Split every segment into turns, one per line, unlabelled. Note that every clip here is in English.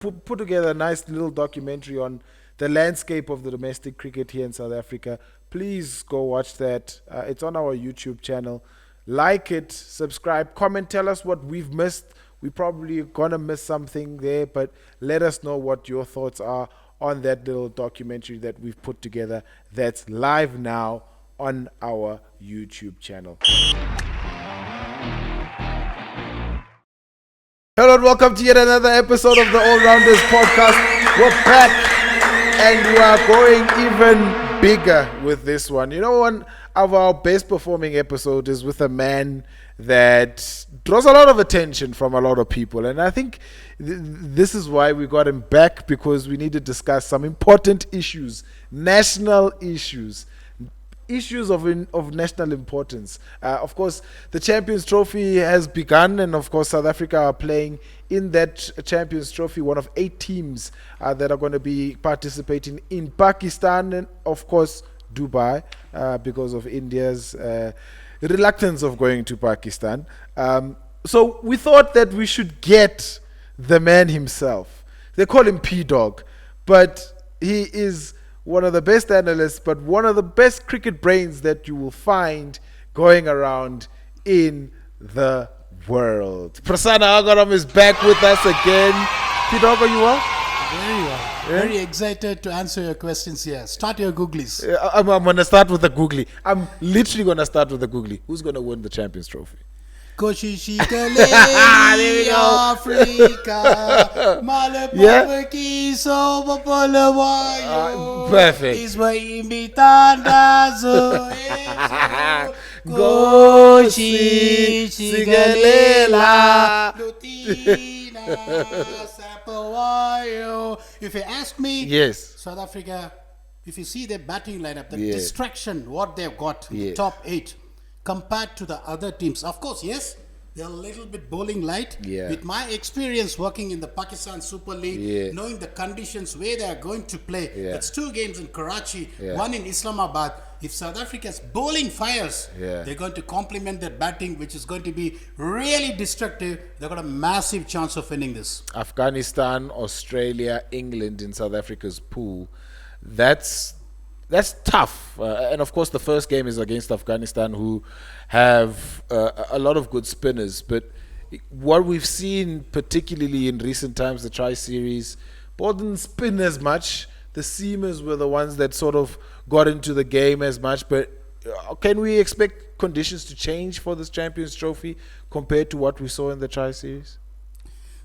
put together a nice little documentary on the landscape of the domestic cricket here in South Africa. Please go watch that. It's on our YouTube channel. Like it, subscribe, comment, tell us what we've missed. We probably gonna miss something there, but let us know what your thoughts are on that little documentary that we've put together. That's live now on our YouTube channel. Hello and welcome to yet another episode of the All Rounders podcast. We're back and we are going even bigger with this one. You know, one of our best performing episodes is with a man that draws a lot of attention from a lot of people. And I think this is why we got him back, because we need to discuss some important issues, national issues of national importance. Of course, the Champions Trophy has begun, and of course, South Africa are playing in that Champions Trophy, one of 8 teams that are going to be participating in Pakistan and, of course, Dubai, because of India's reluctance of going to Pakistan. So we thought that we should get the man himself. They call him P Dogg, but he is one of the best analysts, but one of the best cricket brains that you will find going around in the world. Prasanna Agaram is back with us again. P Dogg, are you well?
Very well. Yeah? Very excited to answer your questions here. Start your googlies.
I'm going to start with the googly. I'm literally going to start with the googly. Who's going to win the Champions Trophy?
Koshishi Kale Africa Malapaki so
perfect.
Is my imbitanda zo Koshishi Kale Lutina Sapawayo. If you ask me,
yes,
South Africa, if you see their batting lineup, the distraction, what they've got in the top 8, compared to the other teams. Of course, yes, they're a little bit bowling light. With my experience working in the Pakistan Super League, knowing the conditions where they are going to play, it's 2 games in Karachi, 1 in Islamabad. If South Africa's bowling fires, they're going to complement their batting, which is going to be really destructive. They've got a massive chance of winning this.
Afghanistan, Australia, England in South Africa's pool. That's tough. And of course, the first game is against Afghanistan, who have a lot of good spinners. But what we've seen, particularly in recent times, the Tri-Series, ball didn't spin as much. The seamers were the ones that sort of got into the game as much. But can we expect conditions to change for this Champions Trophy compared to what we saw in the Tri-Series?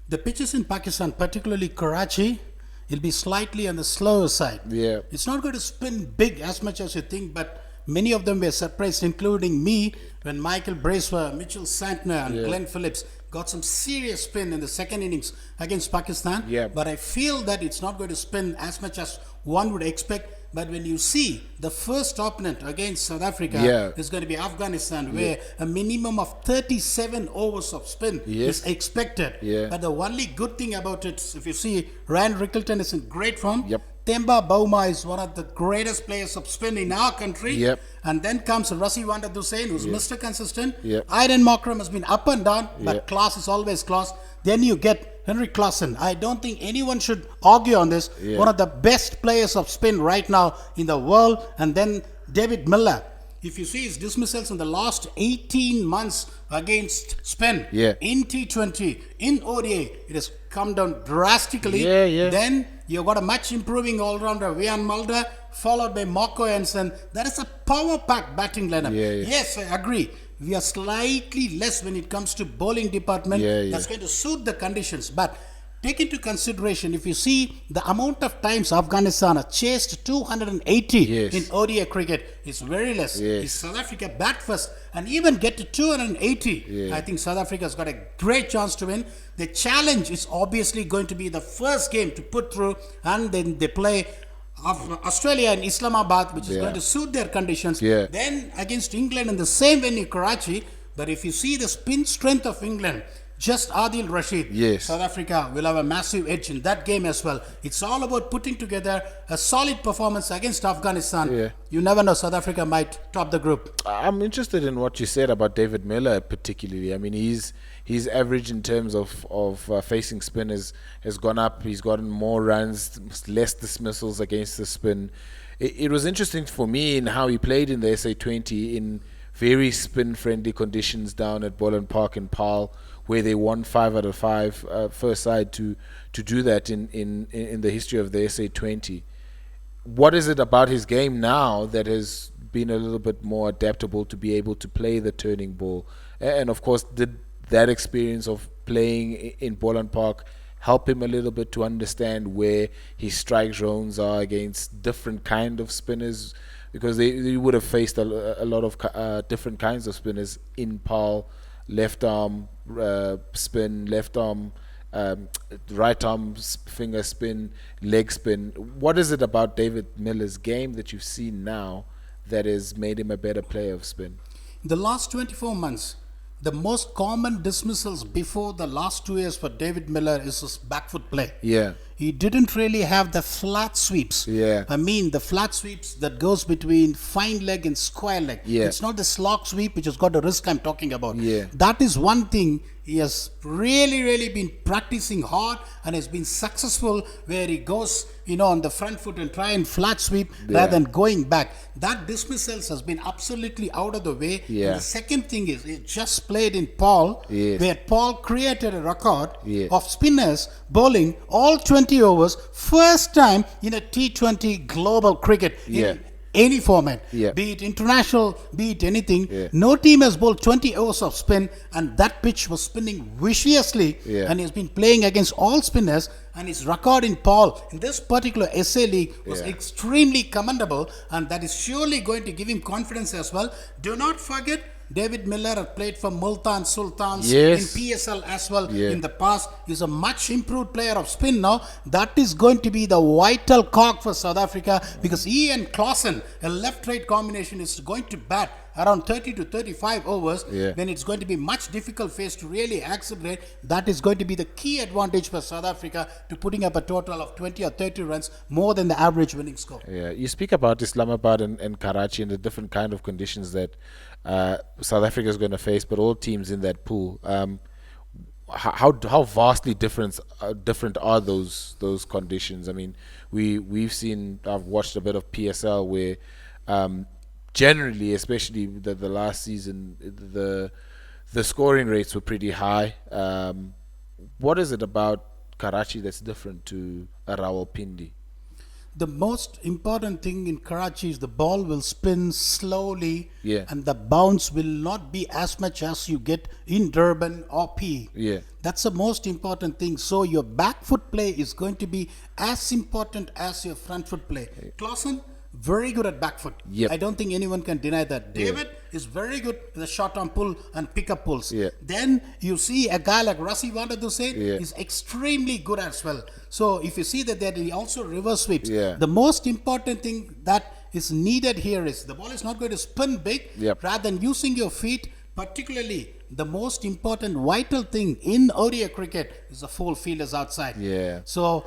The pitches in Pakistan, particularly Karachi, it'll be slightly on the slower side. It's not going to spin big as much as you think, but many of them were surprised, including me, when Michael Bracewell, Mitchell Santner, and Glenn Phillips got some serious spin in the second innings against Pakistan. But I feel that it's not going to spin as much as one would expect. But when you see the first opponent against South Africa is going to be Afghanistan, where a minimum of 37 overs of spin is expected. But the only good thing about it, if you see, Ryan Rickleton is in great form. Temba Bavuma is one of the greatest players of spin in our country. And then comes Rassie Dusain, who's Mr. Consistent. Aiden Mockram has been up and down, but class is always class. Then you get Henry Claassen. I don't think anyone should argue on this. One of the best players of spin right now in the world. And then David Miller. If you see his dismissals in the last 18 months against spin, in T20, in ODI, it has come down drastically. Then you've got a much improving all-rounder, Wian Mulder, followed by Marco Hansen. That is a power-packed batting lineup. Yes, I agree. We are slightly less when it comes to bowling department. That's going to suit the conditions. But take into consideration, if you see the amount of times Afghanistan has chased 280 in ODI cricket, it's very less. If South Africa bat first and even get to 280, I think South Africa has got a great chance to win. The challenge is obviously going to be the first game to put through, and then they play Australia in Islamabad, which is going to suit their conditions. Then against England in the same venue, Karachi. But if you see the spin strength of England, just Adil Rashid,
Yes.
South Africa will have a massive edge in that game as well. It's all about putting together a solid performance against Afghanistan.
Yeah.
You never know, South Africa might top the group.
I'm interested in what you said about David Miller particularly. I mean, his average in terms of facing spin has gone up. He's gotten more runs, less dismissals against the spin. It was interesting for me in how he played in the SA20 in very spin-friendly conditions down at Boland Park in Paarl, where they won 5 out of 5, first side to do that in the history of the SA20. What is it about his game now that has been a little bit more adaptable to be able to play the turning ball? And of course, did that experience of playing in Boland Park help him a little bit to understand where his strike zones are against different kind of spinners? Because they would have faced a lot of different kinds of spinners in Paarl, left arm spin, left arm right arm finger spin, leg spin. What is it about David Miller's game that you've seen now that has made him a better player of spin?
In the last 24 months, the most common dismissals before the last 2 years for David Miller is his back foot play.
Yeah.
He didn't really have the flat sweeps.
Yeah.
I mean, the flat sweeps that goes between fine leg and square leg.
Yeah.
It's not the slog sweep which has got the risk I'm talking about.
Yeah.
That is one thing he has really been practicing hard and has been successful, where he goes, on the front foot and try and flat sweep rather than going back. That dismissals has been absolutely out of the way.
Yeah.
And the second thing is, he just played in Paarl, where Paarl created a record of spinners bowling all 20 overs, first time in a T20 global cricket in any format, be it international, be it anything. No team has bowled 20 overs of spin, and that pitch was spinning viciously, and he's been playing against all spinners, and his record in Paarl in this particular SA League was extremely commendable, and that is surely going to give him confidence as well. Do not forget, David Miller has played for Multan Sultans in PSL as well in the past. He's a much improved player of spin now. That is going to be the vital cog for South Africa, because he and Clausen, a left-right combination, is going to bat around 30 to 35 overs. Then it's going to be much difficult phase to really accelerate. That is going to be the key advantage for South Africa to putting up a total of 20 or 30 runs more than the average winning score.
You speak about Islamabad and Karachi and the different kind of conditions that South Africa is going to face, but all teams in that pool. How vastly different are those conditions? I mean, I've watched a bit of PSL where generally, especially the last season, the scoring rates were pretty high. What is it about Karachi that's different to Rawalpindi?
The most important thing in Karachi is the ball will spin slowly, and the bounce will not be as much as you get in Durban or P. That's the most important thing. So your back foot play is going to be as important as your front foot play. Clausen, very good at back foot. I don't think anyone can deny that. David is very good with the short arm pull and pickup pulls. Then you see a guy like Rassi Vandadusen is extremely good as well. So if you see that he also reverse sweeps. The most important thing that is needed here is the ball is not going to spin big, rather than using your feet. Particularly, the most important vital thing in ODI cricket is the full fielders outside. So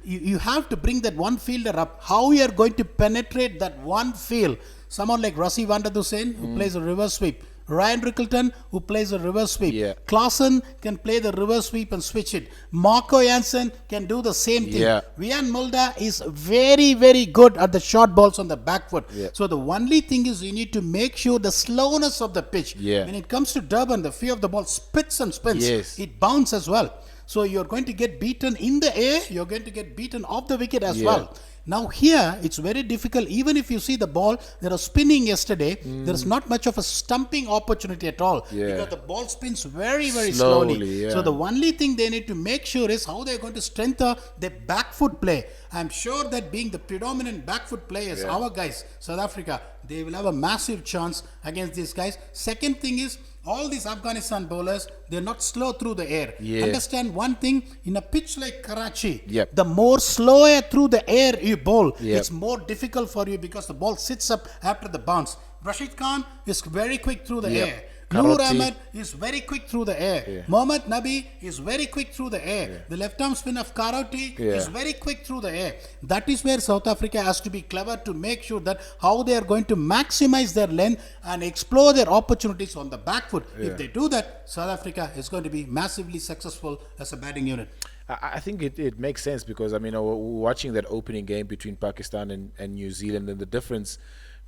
you have to bring that one fielder up. How you are going to penetrate that one field? Someone like Rassi Vandadusen, who plays a reverse sweep. Ryan Rickleton, who plays a reverse sweep. Clausen can play the reverse sweep and switch it. Marco Jansen can do the same thing. Vian Mulder is very good at the short balls on the back foot. So the only thing is you need to make sure the slowness of the pitch. When it comes to Durban, the fear of the ball spits and spins. It bounces as well. So you're going to get beaten in the air. You're going to get beaten off the wicket as well. Now here, it's very difficult. Even if you see the ball, there was spinning yesterday. There is not much of a stumping opportunity at all. Because the ball spins very slowly. So the only thing they need to make sure is how they're going to strengthen their back foot play. I'm sure that being the predominant back foot players, our guys, South Africa, they will have a massive chance against these guys. Second thing is, all these Afghanistan bowlers, they're not slow through the air. Understand one thing, in a pitch like Karachi, the more slower through the air you bowl, it's more difficult for you because the ball sits up after the bounce. Rashid Khan is very quick through the air. Noor
Karate.
Ahmed is very quick through the air. Mohammad Nabi is very quick through the air. The left arm spin of Karate is very quick through the air. That is where South Africa has to be clever to make sure that how they are going to maximize their length and explore their opportunities on the back foot. If they do that, South Africa is going to be massively successful as a batting unit.
I think it makes sense because, I mean, watching that opening game between Pakistan and New Zealand, and the difference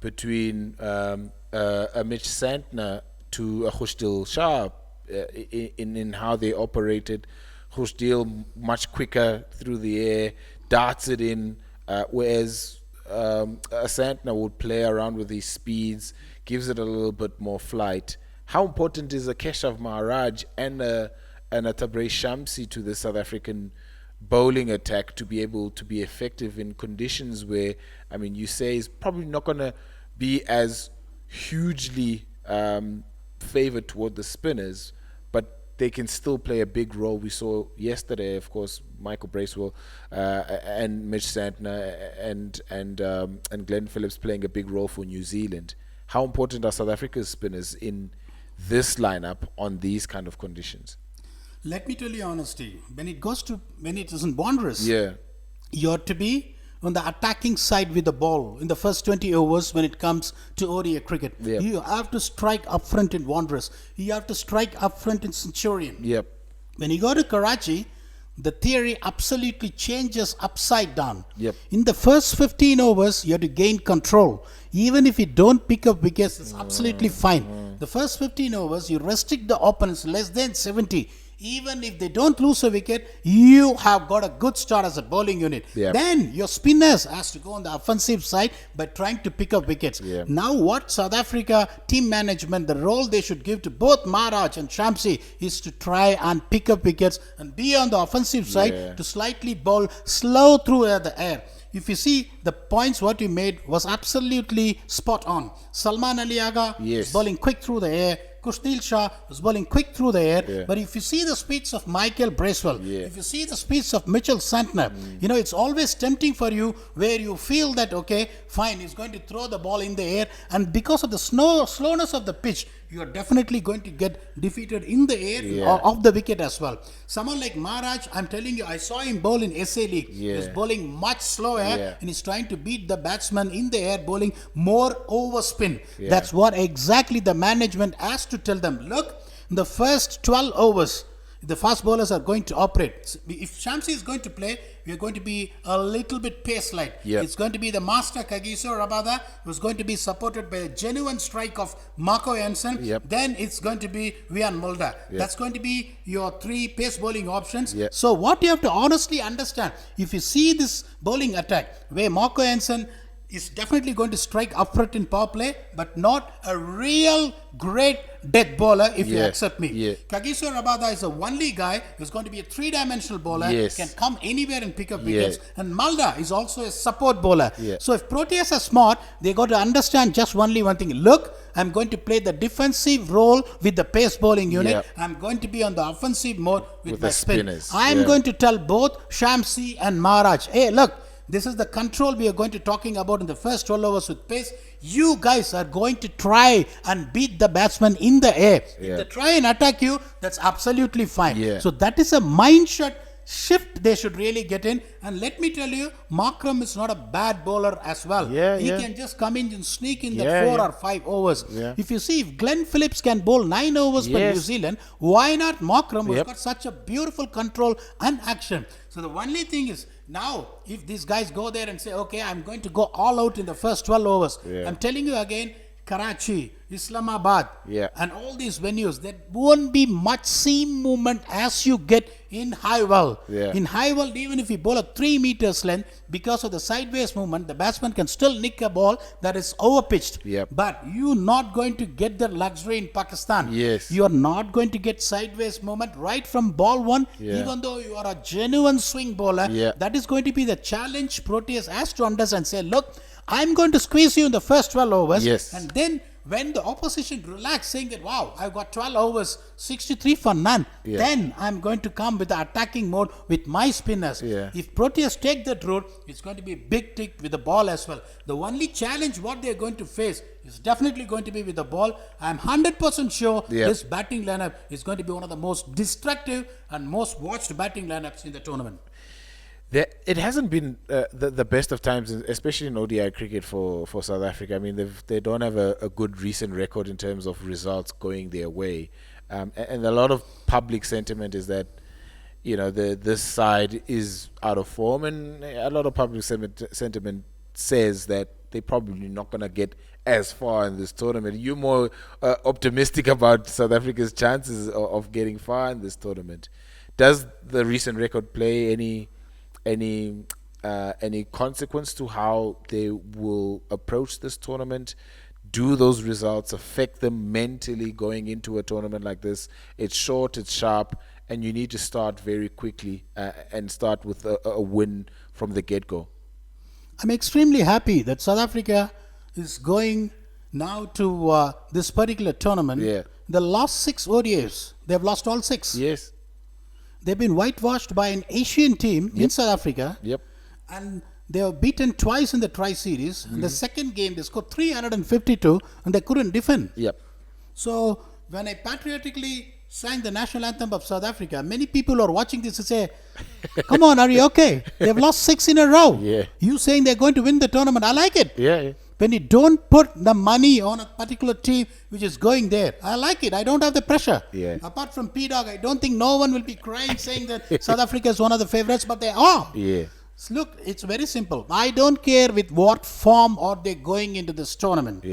between a Mitch Santner to a Khushdil Shah in how they operated. Khushdil much quicker through the air, darts it in, whereas a Santner would play around with his speeds, gives it a little bit more flight. How important is a Keshav Maharaj and a Tabraiz Shamsi to the South African bowling attack to be able to be effective in conditions where, I mean, you say is probably not going to be as hugely favored toward the spinners, but they can still play a big role. We saw yesterday, of course, Michael Bracewell and Mitch Santner and Glenn Phillips playing a big role for New Zealand. How important are South Africa's spinners in this lineup on these kind of conditions?
Let me tell you honestly, when it is in Wanderers,
Yeah.
you have to be on the attacking side with the ball in the first 20 overs when it comes to ODI cricket.
Yeah.
You have to strike up front in Wanderers. You have to strike up front in Centurion.
Yep.
When you go to Karachi, the theory absolutely changes upside down.
Yep.
In the first 15 overs, you have to gain control. Even if you don't pick up wickets, it's absolutely fine. The first 15 overs, you restrict the opponents less than 70. Even if they don't lose a wicket, you have got a good start as a bowling unit.
Yep.
Then your spinners has to go on the offensive side by trying to pick up wickets.
Yep.
Now what South Africa team management, the role they should give to both Maharaj and Shamsi is to try and pick up wickets and be on the offensive side to slightly bowl slow through the air. If you see the points what you made was absolutely spot on. Salman Ali Agha was bowling quick through the air. Khushdil Shah was bowling quick through the air. But if you see the speeds of Michael Bracewell, if you see the speeds of Mitchell Santner, you know, it's always tempting for you where you feel that, okay, fine, he's going to throw the ball in the air. And because of the slowness of the pitch, you are definitely going to get defeated in the air or off the wicket as well. Someone like Maharaj, I'm telling you, I saw him bowl in SA League. He was bowling much slower and he's trying to beat the batsman in the air, bowling more overspin. That's what exactly the management has to tell them. Look, in the first 12 overs, the fast bowlers are going to operate. If Shamsi is going to play, we are going to be a little bit pace-light. It's going to be the master Kagiso Rabada, who's going to be supported by a genuine strike of Marco Jansen. Then it's going to be Vian Mulder. That's going to be your three pace bowling options. So what you have to honestly understand, if you see this bowling attack, where Marco Jansen is definitely going to strike up front in power play, but not a real great death bowler, if you accept me. Kagiso Rabada is a only guy who's going to be a three-dimensional bowler, can come anywhere and pick up wickets. And Mulder is also a support bowler. So if Proteas are smart, they got to understand just only one thing. Look, I'm going to play the defensive role with the pace bowling unit. I'm going to be on the offensive mode with my spinners. I'm going to tell both Shamsi and Maharaj, hey, look, this is the control we are going to talking about in the first 12 overs with pace. You guys are going to try and beat the batsman in the air. If they try and attack you, that's absolutely fine. So that is a mindset shift they should really get in. And let me tell you, Markram is not a bad bowler as well. He can just come in and sneak in the 4 or 5 overs. If you see, if Glenn Phillips can bowl 9 overs for New Zealand, why not Markram, who's got such a beautiful control and action? So the only thing is, now, if these guys go there and say, okay, I'm going to go all out in the first 12 overs, I'm telling you again, Karachi, Islamabad, and all these venues, there won't be much seam movement as you get in high well. In high well, even if you bowl a 3 meters length, because of the sideways movement, the batsman can still nick a ball that is overpitched. But you're not going to get the luxury in Pakistan. You are not going to get sideways movement right from ball one, even though you are a genuine swing bowler. That is going to be the challenge Proteas has to understand. Say, look, I'm going to squeeze you in the first 12 overs, and then when the opposition relax, saying that, wow, I've got 12 overs, 63 for none, then I'm going to come with the attacking mode with my spinners. If Proteas take that route, it's going to be a big tick with the ball as well. The only challenge what they're going to face is definitely going to be with the ball. I'm 100% sure this batting lineup is going to be one of the most destructive and most watched batting lineups in the tournament.
It hasn't been the best of times, especially in ODI cricket for South Africa. I mean, they don't have a good recent record in terms of results going their way. And a lot of public sentiment is that, this side is out of form. And a lot of public sentiment says that they're probably not going to get as far in this tournament. You're more optimistic about South Africa's chances of getting far in this tournament. Does the recent record play any consequence to how they will approach this tournament? Do those results affect them mentally going into a tournament like this? It's short, it's sharp, and you need to start very quickly and start with a win from the get-go.
I'm extremely happy that South Africa is going now to this particular tournament. The last 6 ODIs, they've lost all 6.
Yes.
They've been whitewashed by an Asian team in South Africa. And they were beaten twice in the Tri-Series. In the second game, they scored 352 and they couldn't defend. So when I patriotically sang the national anthem of South Africa, many people are watching this and say, come on, are you okay? They've lost 6 in a row. You saying they're going to win the tournament. I like it. When you don't put the money on a particular team which is going there, I like it. I don't have the pressure. Apart from P Dogg, I don't think no one will be crying saying that South Africa is one of the favorites, but they are. Look, it's very simple. I don't care with what form are they going into this tournament.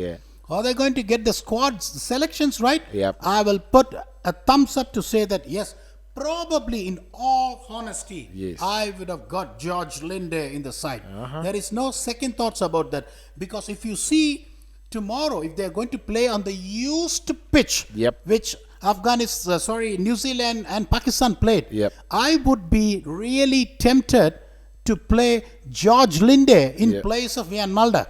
Are they going to get the squads, the selections right? I will put a thumbs up to say that yes, probably in all honesty, I would have got George Linde in the side. There is no second thoughts about that, because if you see tomorrow, if they are going to play on the used pitch, which New Zealand and Pakistan played, I would be really tempted to play George Linde in place of Ian Mulder.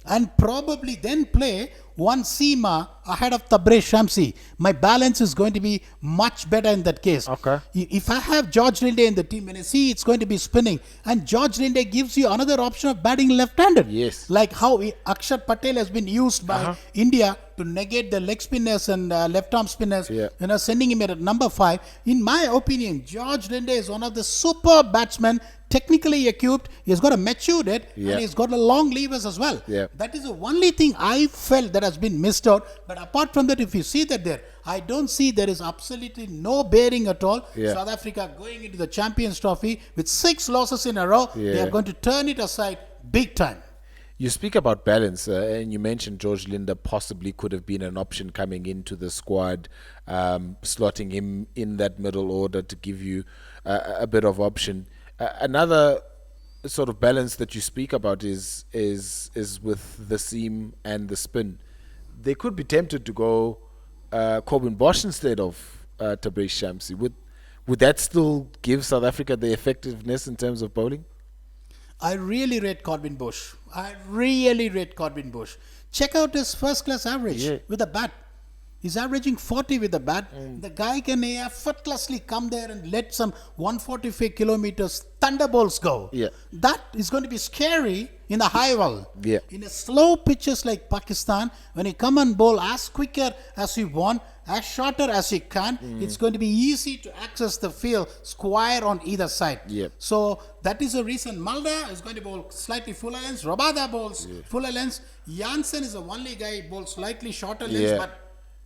And probably then play one Seema ahead of Tabraiz Shamsi. My balance is going to be much better in that case. If I have George Linde in the team, when I see it's going to be spinning, and George Linde gives you another option of batting left-handed. Like how Akshat Patel has been used by India to negate the leg spinners and left-arm spinners, sending him at number 5. In my opinion, George Linde is one of the super batsmen, technically equipped. He's got a matured head and he's got a long levers as well. That is the only thing I felt that has been missed out. But apart from that, if you see that there, I don't see there is absolutely no bearing at all. South Africa going into the Champions Trophy with 6 losses in a row. They are going to turn it aside big time.
You speak about balance, and you mentioned George Linde possibly could have been an option coming into the squad, slotting him in that middle order to give you a bit of option. Another sort of balance that you speak about is with the seam and the spin. They could be tempted to go Corbin Bosch instead of Tabraiz Shamsi. Would that still give South Africa the effectiveness in terms of bowling?
I really rate Corbin Bosch. Check out his first class average with a bat. He's averaging 40 with the bat. The guy can effortlessly come there and let some 145 kilometers thunderbolts go. That is going to be scary in the high wall. In a slow pitches like Pakistan, when you come and bowl as quicker as you want, as shorter as you can, it's going to be easy to access the field square on either side. So that is the reason Mulder is going to bowl slightly fuller lengths. Rabada bowls fuller lengths. Jansen is the only guy who bowls slightly shorter lengths, but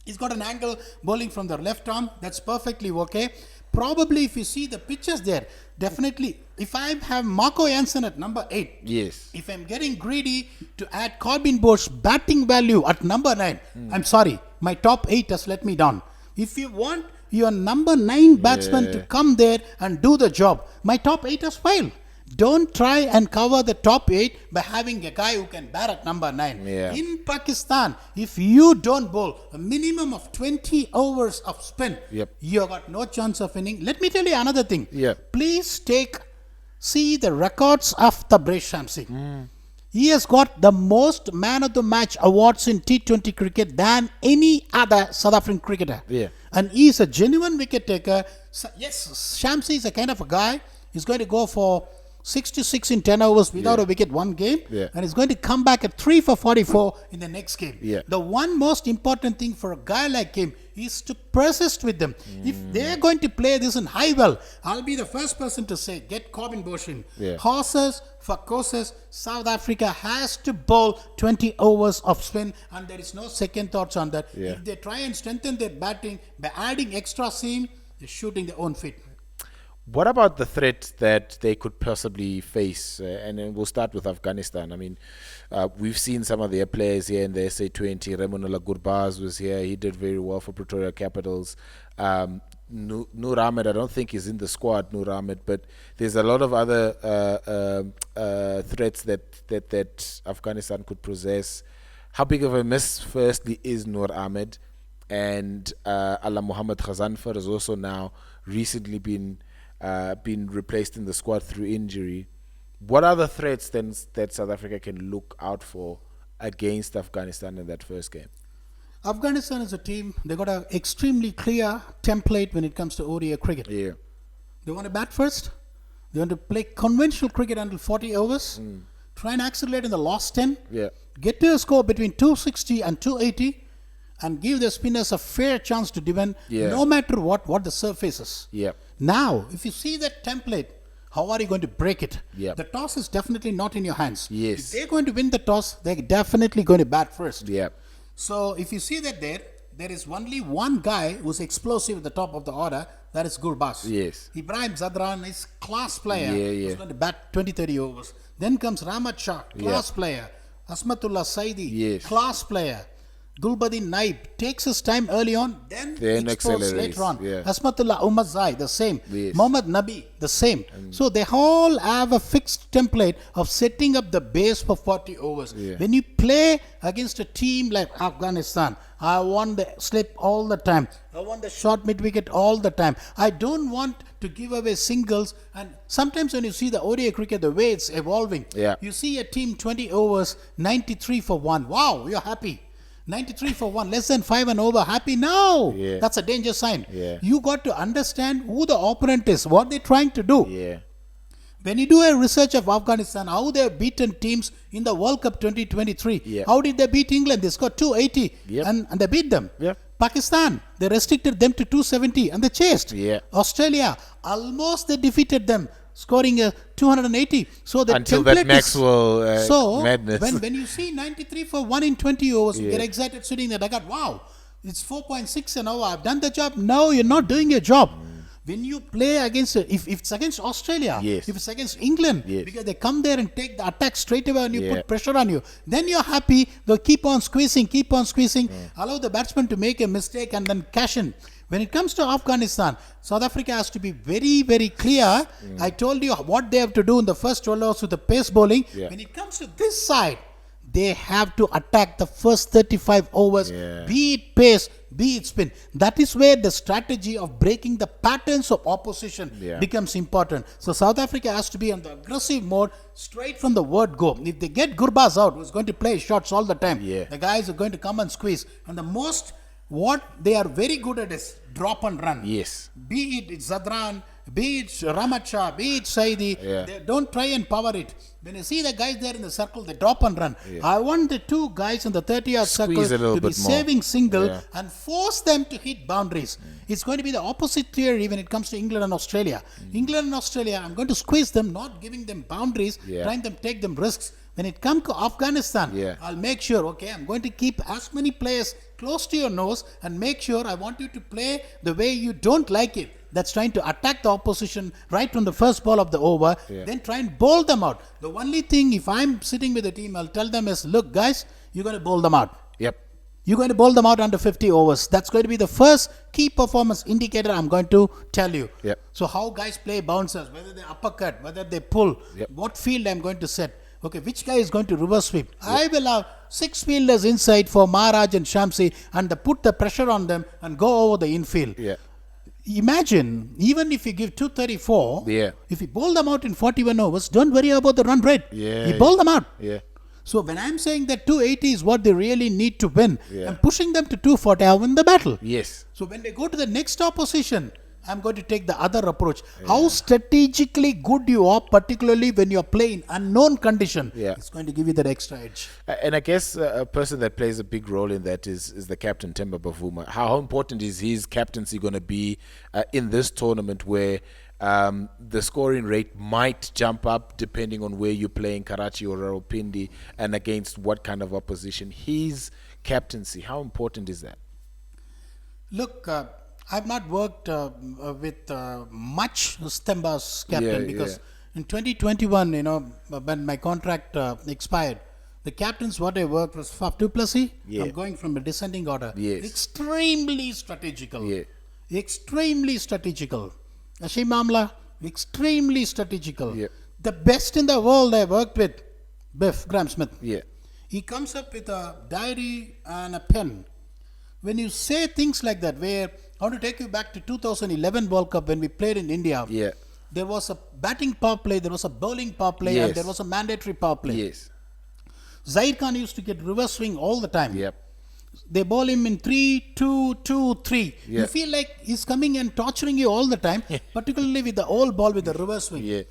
he's got an angle bowling from the left arm. That's perfectly okay. Probably if you see the pitches there, definitely, if I have Marco Jansen at number 8, if I'm getting greedy to add Corbin Bosch batting value at number 9, I'm sorry, my top 8 has let me down. If you want your number 9 batsman to come there and do the job, my top 8 has failed. Don't try and cover the top 8 by having a guy who can bat at number 9. In Pakistan, if you don't bowl a minimum of 20 overs of spin, you have got no chance of winning. Let me tell you another thing. Please see the records of Tabraiz Shamsi. He has got the most man of the match awards in T20 cricket than any other South African cricketer.
Yeah.
And he is a genuine wicket taker. So, yes, Shamsi is a kind of a guy. He's going to go for 66 in 10 overs without a wicket one game.
Yeah.
And he's going to come back at 3 for 44 in the next game.
Yeah.
The one most important thing for a guy like him is to persist with them. If they're going to play this in high well, I'll be the first person to say, get Corbin Bosch in.
Yeah.
Horses for courses, South Africa has to bowl 20 overs of spin, and there is no second thoughts on that.
Yeah.
If they try and strengthen their batting by adding extra seam, they're shooting their own feet.
What about the threat that they could possibly face? And then we'll start with Afghanistan. I mean, we've seen some of their players here in the SA20. Ramonullah Gurbaz was here. He did very well for Pretoria Capitals. Noor Ahmed, I don't think he's in the squad, Noor Ahmed, but there's a lot of other threats that Afghanistan could possess. How big of a miss, firstly, is Noor Ahmed? And Allah Muhammad Khazanfar has also now recently been replaced in the squad through injury. What are the threats then that South Africa can look out for against Afghanistan in that first game?
Afghanistan is a team, they got an extremely clear template when it comes to ODI cricket.
Yeah.
They want to bat first. They want to play conventional cricket until 40 overs. Try and accelerate in the last 10.
Yeah.
Get to a score between 260 and 280 and give the spinners a fair chance to defend no matter what the surface is.
Yeah.
Now, if you see that template, how are you going to break it?
Yeah.
The toss is definitely not in your hands.
Yes.
If they're going to win the toss, they're definitely going to bat first.
Yeah.
So if you see that there is only one guy who's explosive at the top of the order, that is Gurbaz.
Yes.
Ibrahim Zadran is class player.
Yeah.
Who's going to bat 20-30 overs. Then comes Ramat Shah, class player. Asmatullah Saidi, class player. Gulbuddin Naib takes his time early on, then explodes later on.
Yeah.
Asmatullah Umarzai, the same.
Yes.
Muhammad Nabi, the same. So they all have a fixed template of setting up the base for 40 overs.
Yeah.
When you play against a team like Afghanistan, I want the slip all the time. I want the short mid-wicket all the time. I don't want to give away singles. And sometimes when you see the ODI cricket, the way it's evolving, you see a team 20 overs, 93 for 1. Wow, you're happy. 93 for 1, less than 5 and over, happy? No!
Yeah.
That's a danger sign.
Yeah.
You got to understand who the opponent is, what they're trying to do.
Yeah.
When you do a research of Afghanistan, how they have beaten teams in the World Cup 2023, how did they beat England? They scored 280 and they beat them. Pakistan, they restricted them to 270 and they chased. Australia, almost they defeated them, scoring 280. So the
until
template
that Maxwell madness.
When you see 93 for 1 in 20 overs, you get excited sitting there. I got, wow, it's 4.6 an hour. I've done the job. No, you're not doing your job. When you play against, if it's against Australia, if it's against England, because they come there and take the attack straight away and you put pressure on you, then you're happy. They'll keep on squeezing, allow the batsman to make a mistake and then cash in. When it comes to Afghanistan, South Africa has to be very, very clear. I told you what they have to do in the first 12 overs with the pace bowling. When it comes to this side, they have to attack the first 35 overs, be it pace, be it spin. That is where the strategy of breaking the patterns of opposition becomes important. So South Africa has to be on the aggressive mode straight from the word go. If they get Gurbaz out, who's going to play shots all the time, the guys are going to come and squeeze. And what they are very good at is drop and run.
Yes.
Be it Zadran, be it Ramat Shah, be it Saidi, they don't try and power it. When you see the guys there in the circle, they drop and run. I want the two guys in the 30-yard circle to be saving single and force them to hit boundaries. It's going to be the opposite theory when it comes to England and Australia. England and Australia, I'm going to squeeze them, not giving them boundaries, trying to take them risks. When it comes to Afghanistan, I'll make sure, I'm going to keep as many players close to your nose and make sure I want you to play the way you don't like it. That's trying to attack the opposition right from the first ball of the over, then try and bowl them out. The only thing, if I'm sitting with the team, I'll tell them is, look guys, you're going to bowl them out. You're going to bowl them out under 50 overs. That's going to be the first key performance indicator I'm going to tell you. So how guys play bouncers, whether they uppercut, whether they pull, what field I'm going to set. Okay, which guy is going to reverse sweep? I will have 6 fielders inside for Maharaj and Shamsi and put the pressure on them and go over the infield. Imagine, even if you give 234, if you bowl them out in 41 overs, don't worry about the run rate. You bowl them out. So when I'm saying that 280 is what they really need to win,
Yeah.
I'm pushing them to 240. I'll win the battle.
Yes.
So when they go to the next opposition, I'm going to take the other approach. How strategically good you are, particularly when you're playing unknown condition, it's going to give you that extra edge.
And I guess a person that plays a big role in that is the captain, Temba Bavuma. How important is his captaincy going to be in this tournament where the scoring rate might jump up depending on where you're playing, Karachi or Rawalpindi, and against what kind of opposition? His captaincy, how important is that?
Look, I've not worked with much Stemba's captain because in 2021, when my contract expired, the captains what I worked was Faf du Plessis. I'm going from a descending order. Extremely strategical. Extremely strategical. Ashim Amla, extremely strategical. The best in the world I worked with, Biff Graham Smith. He comes up with a diary and a pen. When you say things like that, where I want to take you back to 2011 World Cup when we played in India. There was a batting power play, there was a bowling power play, and there was a mandatory power play. Zahir Khan used to get reverse swing all the time. They bowl him in 3, 2, 2, 3. You feel like he's coming and torturing you all the time, particularly with the old ball with the reverse swing.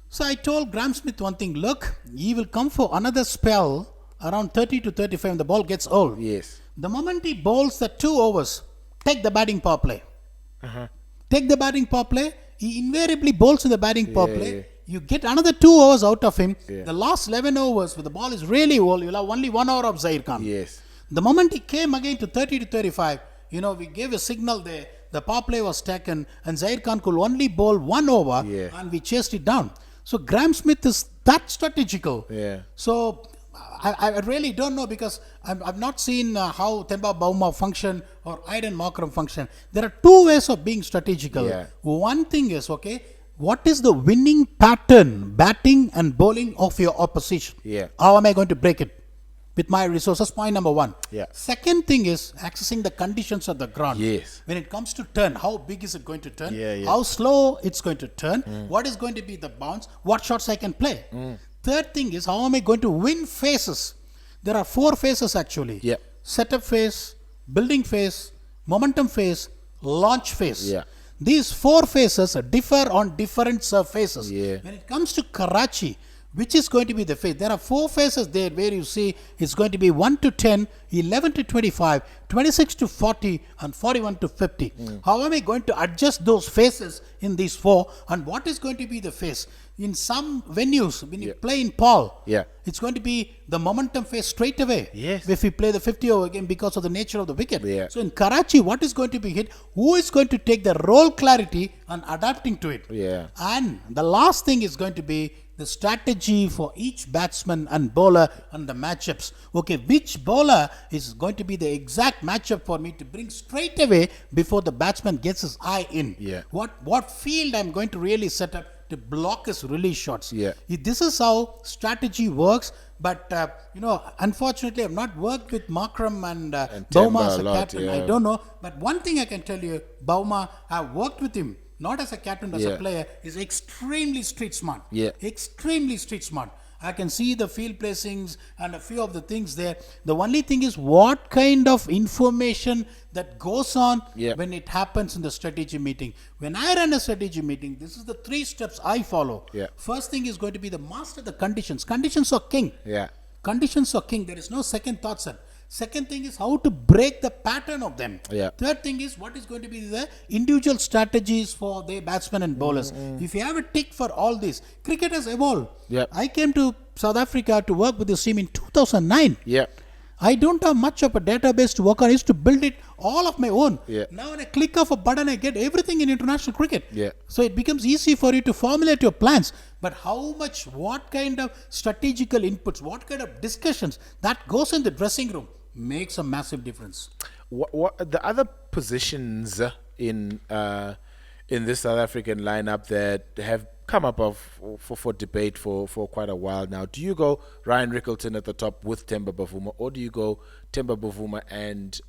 So I told Graham Smith one thing, look, he will come for another spell around 30 to 35 when the ball gets old. The moment he bowls the 2 overs, take the batting power play. Take the batting power play. He invariably bowls in the batting power play. You get another 2 overs out of him. The last 11 overs, where the ball is really old, you'll have only 1 hour of Zahir Khan. The moment he came again to 30 to 35, we gave a signal there. The power play was taken, and Zahir Khan could only bowl 1 over, and we chased it down. So Graham Smith is that strategical. So I really don't know, because I've not seen how Temba Bavuma function or Aiden Markram function. There are 2 ways of being strategical. One thing is, what is the winning pattern, batting and bowling of your opposition? How am I going to break it? With my resources, point number 1. Second thing is accessing the conditions of the ground. When it comes to turn, how big is it going to turn? How slow it's going to turn? What is going to be the bounce? What shots I can play? Third thing is, how am I going to win phases? There are 4 phases actually. Setup phase, building phase, momentum phase, launch phase. These 4 phases differ on different surfaces. When it comes to Karachi, which is going to be the phase? There are 4 phases there where you see it's going to be 1 to 10, 11 to 25, 26 to 40, and 41 to 50. How am I going to adjust those phases in these 4? And what is going to be the phase? In some venues, when you play in Paul, it's going to be the momentum phase straight away. If we play the 50 over game because of the nature of the wicket. So in Karachi, what is going to be hit? Who is going to take the role clarity and adapting to it? And the last thing is going to be the strategy for each batsman and bowler and the matchups. Which bowler is going to be the exact matchup for me to bring straight away before the batsman gets his eye in? What field I'm going to really set up to block his release shots? This is how strategy works. But unfortunately, I've not worked with Markram and Bavuma as a captain. I don't know. But one thing I can tell you, Bavuma, I've worked with him. Not as a captain, as a player, is extremely street smart. Extremely street smart. I can see the field placings and a few of the things there. The only thing is what kind of information that goes on when it happens in the strategy meeting. When I run a strategy meeting, this is the 3 steps I follow. First thing is going to be the master the conditions. Conditions are king. Conditions are king. There is no second thought, sir. Second thing is how to break the pattern of them. Third thing is what is going to be the individual strategies for the batsmen and bowlers. If you have a tick for all this, cricket has evolved. I came to South Africa to work with this team in 2009. I don't have much of a database to work on. I used to build it all of my own. Now when I click off a button, I get everything in international cricket. So it becomes easy for you to formulate your plans. But how much, what kind of strategical inputs, what kind of discussions that goes in the dressing room makes a massive difference.
What the other positions in this South African lineup that have come up for debate for quite a while now? Do you go Ryan Rickleton at the top with Temba Bavuma, or do you go Temba Bavuma and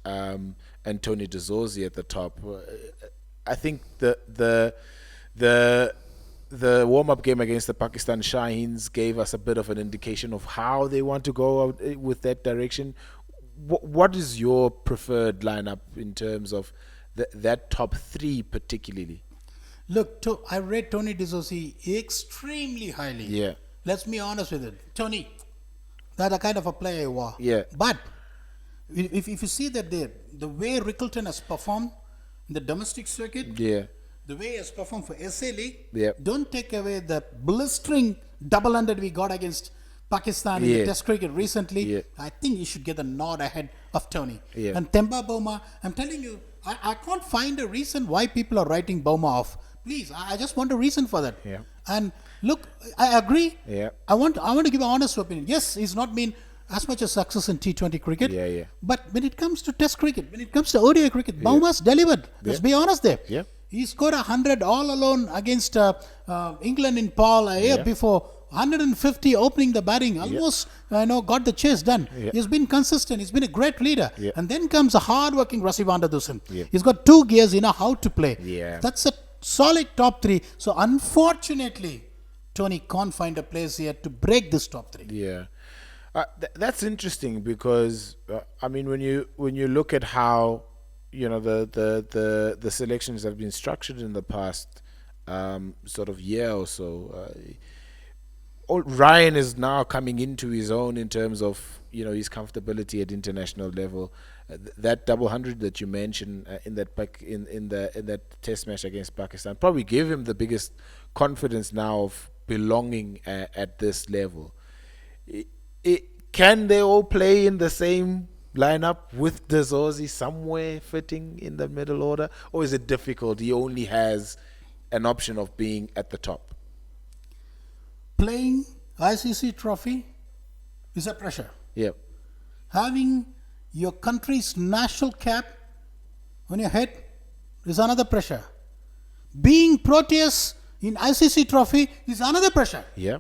Tony De Zorzi at the top? I think the the warm-up game against the Pakistan Shaheens gave us a bit of an indication of how they want to go out with that direction. What is your preferred lineup in terms of that top three particularly?
Look, I rate Tony D'Souza extremely highly.
Yeah.
Let's be honest with it. Tony, that's the kind of a player you are.
Yeah.
But if you see that the way Rickleton has performed in the domestic circuit,
yeah,
the way he has performed for SA League,
yeah,
don't take away the blistering double-handed we got against Pakistan in the Test cricket recently.
Yeah.
I think you should get the nod ahead of Tony.
Yeah.
And Temba Bavuma, I'm telling you, I can't find a reason why people are writing Bavuma off. Please, I just want a reason for that.
Yeah.
And look, I agree.
Yeah.
I want to give an honest opinion. Yes, he's not been as much a success in T20 cricket.
Yeah, yeah.
But when it comes to Test cricket, when it comes to ODI cricket, Bauma's delivered. Let's be honest there.
Yeah.
He scored 100 all alone against England in Paul a year before. 150 opening the batting, almost got the chase done.
Yeah.
He's been consistent. He's been a great leader.
Yeah.
And then comes a hard-working Rasivanda Dusan.
Yeah.
He's got 2 gears. You know how to play.
Yeah.
That's a solid top 3. So unfortunately, Tony can't find a place here to break this top 3.
Yeah. That's interesting because I mean when you look at how the selections have been structured in the past sort of year or so, Ryan is now coming into his own in terms of his comfortability at international level. That double hundred that you mentioned in that Test match against Pakistan probably gave him the biggest confidence now of belonging at this level. Can they all play in the same lineup with D'Souza somewhere fitting in the middle order, or is it difficult? He only has an option of being at the top.
Playing ICC trophy is a pressure.
Yeah.
Having your country's national cap on your head is another pressure. Being Proteas in ICC trophy is another pressure.
Yeah.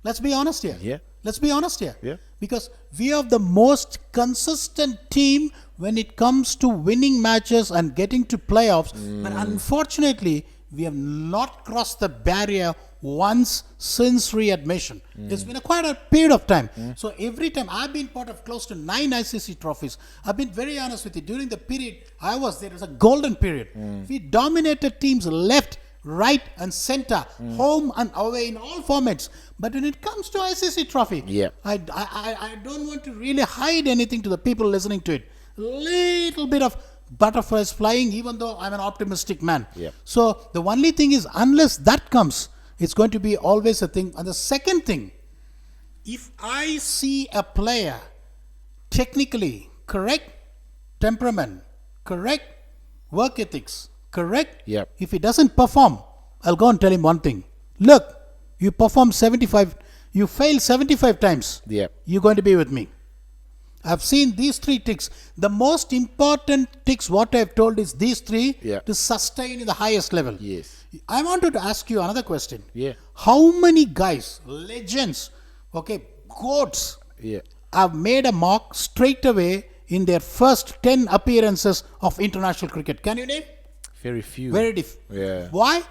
Let's be honest here.
Yeah.
Let's be honest here.
Yeah.
Because we are the most consistent team when it comes to winning matches and getting to playoffs. But unfortunately, we have not crossed the barrier once since readmission. It's been quite a period of time. So every time I've been part of close to 9 ICC trophies, I've been very honest with you. During the period I was there, it was a golden period. We dominated teams left, right and center, home and away in all formats. But when it comes to ICC trophy, I don't want to really hide anything to the people listening to it. Little bit of butterflies flying, even though I'm an optimistic man. So the only thing is, unless that comes, it's going to be always a thing. And the second thing, if I see a player technically correct, temperament correct, work ethics correct, if he doesn't perform, I'll go and tell him one thing. Look, you perform 75, you fail 75 times, you're going to be with me. I've seen these 3 ticks. The most important ticks, what I've told is these 3 to sustain in the highest level.
Yes.
I wanted to ask you another question.
Yeah.
How many guys, legends, goats, have made a mark straight away in their first 10 appearances of international cricket? Can you name?
Very few.
Very different.
Yeah.
Why?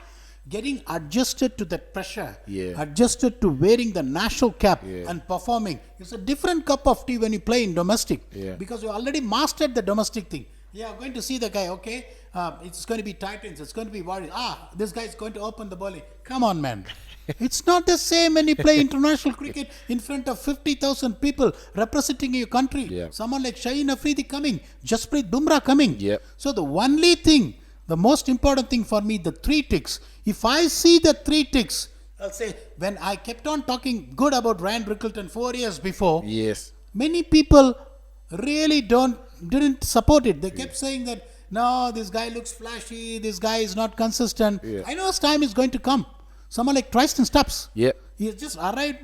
Getting adjusted to that pressure,
Yeah.
adjusted to wearing the national cap
Yeah.
and performing. It's a different cup of tea when you play in domestic, because you already mastered the domestic thing. Yeah, going to see the guy, it's going to be Titans, it's going to be Warriors. This guy is going to open the bowling. Come on, man. It's not the same when you play international cricket in front of 50,000 people representing your country.
Yeah.
Someone like Shaheen Afridi coming, Jasprit Bumrah coming.
Yeah.
So the only thing, the most important thing for me, the 3 ticks. If I see the 3 ticks, I'll say, when I kept on talking good about Ryan Rickleton 4 years before, many people really didn't support it. They kept saying that, no, this guy looks flashy, this guy is not consistent. I know his time is going to come. Someone like Tristan Stubbs. He has just arrived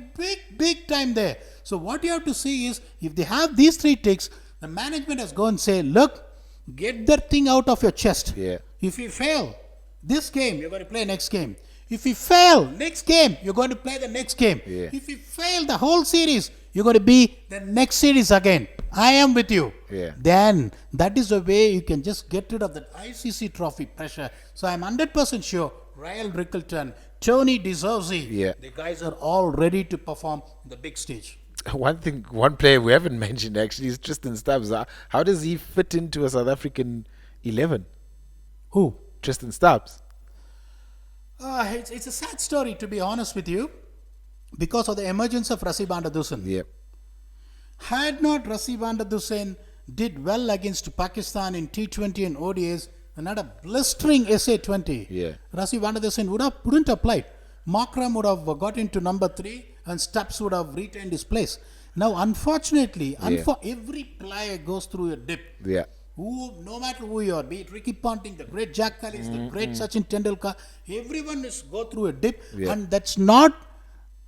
big time there. So what you have to see is, if they have these 3 ticks, the management has gone and say, look, get that thing out of your chest. If you fail this game, you're going to play next game. If you fail next game, you're going to play the next game. If you fail the whole series, you're going to be the next series again. I am with you. Then that is the way you can just get rid of that ICC trophy pressure. So I'm 100% sure Ryle Rickleton, Tony DeZosi.
Yeah.
The guys are all ready to perform the big stage.
One player we haven't mentioned actually is Tristan Stubbs. How does he fit into a South African 11?
Who?
Tristan Stubbs.
It's a sad story, to be honest with you, because of the emergence of Rassie van der Dussen.
Yep.
Had not Rassie van der Dussen did well against Pakistan in T20 and ODIs and had a blistering SA20,
Yeah.
Rassie van der Dussen wouldn't have played. Markram would have got into number 3 and Stubbs would have retained his place. Now, unfortunately, every player goes through a dip.
Yeah.
No matter who you are, be it Ricky Ponting, the great Jack Callis, the great Sachin Tendulkar, everyone is go through a dip, and that's not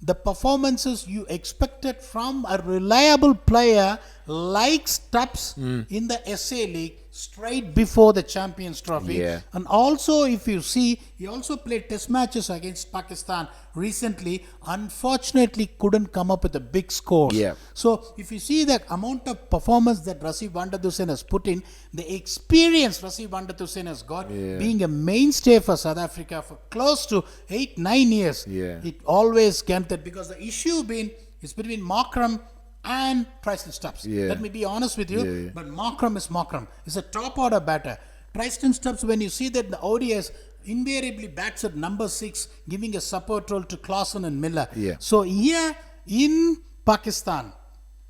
the performances you expected from a reliable player like Stubbs in the SA League straight before the Champions Trophy.
Yeah.
And also, if you see, he also played test matches against Pakistan recently. Unfortunately, couldn't come up with a big score.
Yeah.
So, if you see the amount of performance that Rassie van der Dussen has put in, the experience Rassie van der Dussen has got, being a mainstay for South Africa for close to 8-9 years, it always counted, because the issue is between Markram and Tristan Stubbs. Let me be honest with you, but Markram is Markram. He's a top order batter. Tristan Stubbs, when you see that the ODS invariably bats at number 6, giving a support role to Klaasen and Miller. So here in Pakistan,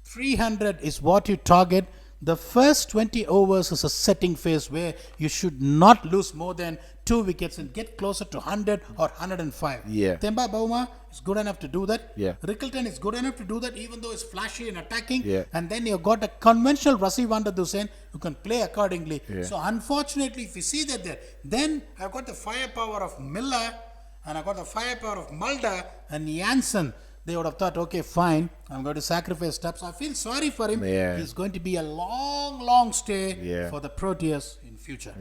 300 is what you target. The first 20 overs is a setting phase where you should not lose more than 2 wickets and get closer to 100 or 105. Themba Bavuma is good enough to do that. Rickleton is good enough to do that, even though it's flashy and attacking. And then you've got a conventional Rassie van der Dussen who can play accordingly. So unfortunately, if you see that there, then I've got the firepower of Miller and I've got the firepower of Mulder and Janssen. They would have thought, okay, fine, I'm going to sacrifice Stubbs. I feel sorry for him. He's going to be a long stay for the Proteas in future.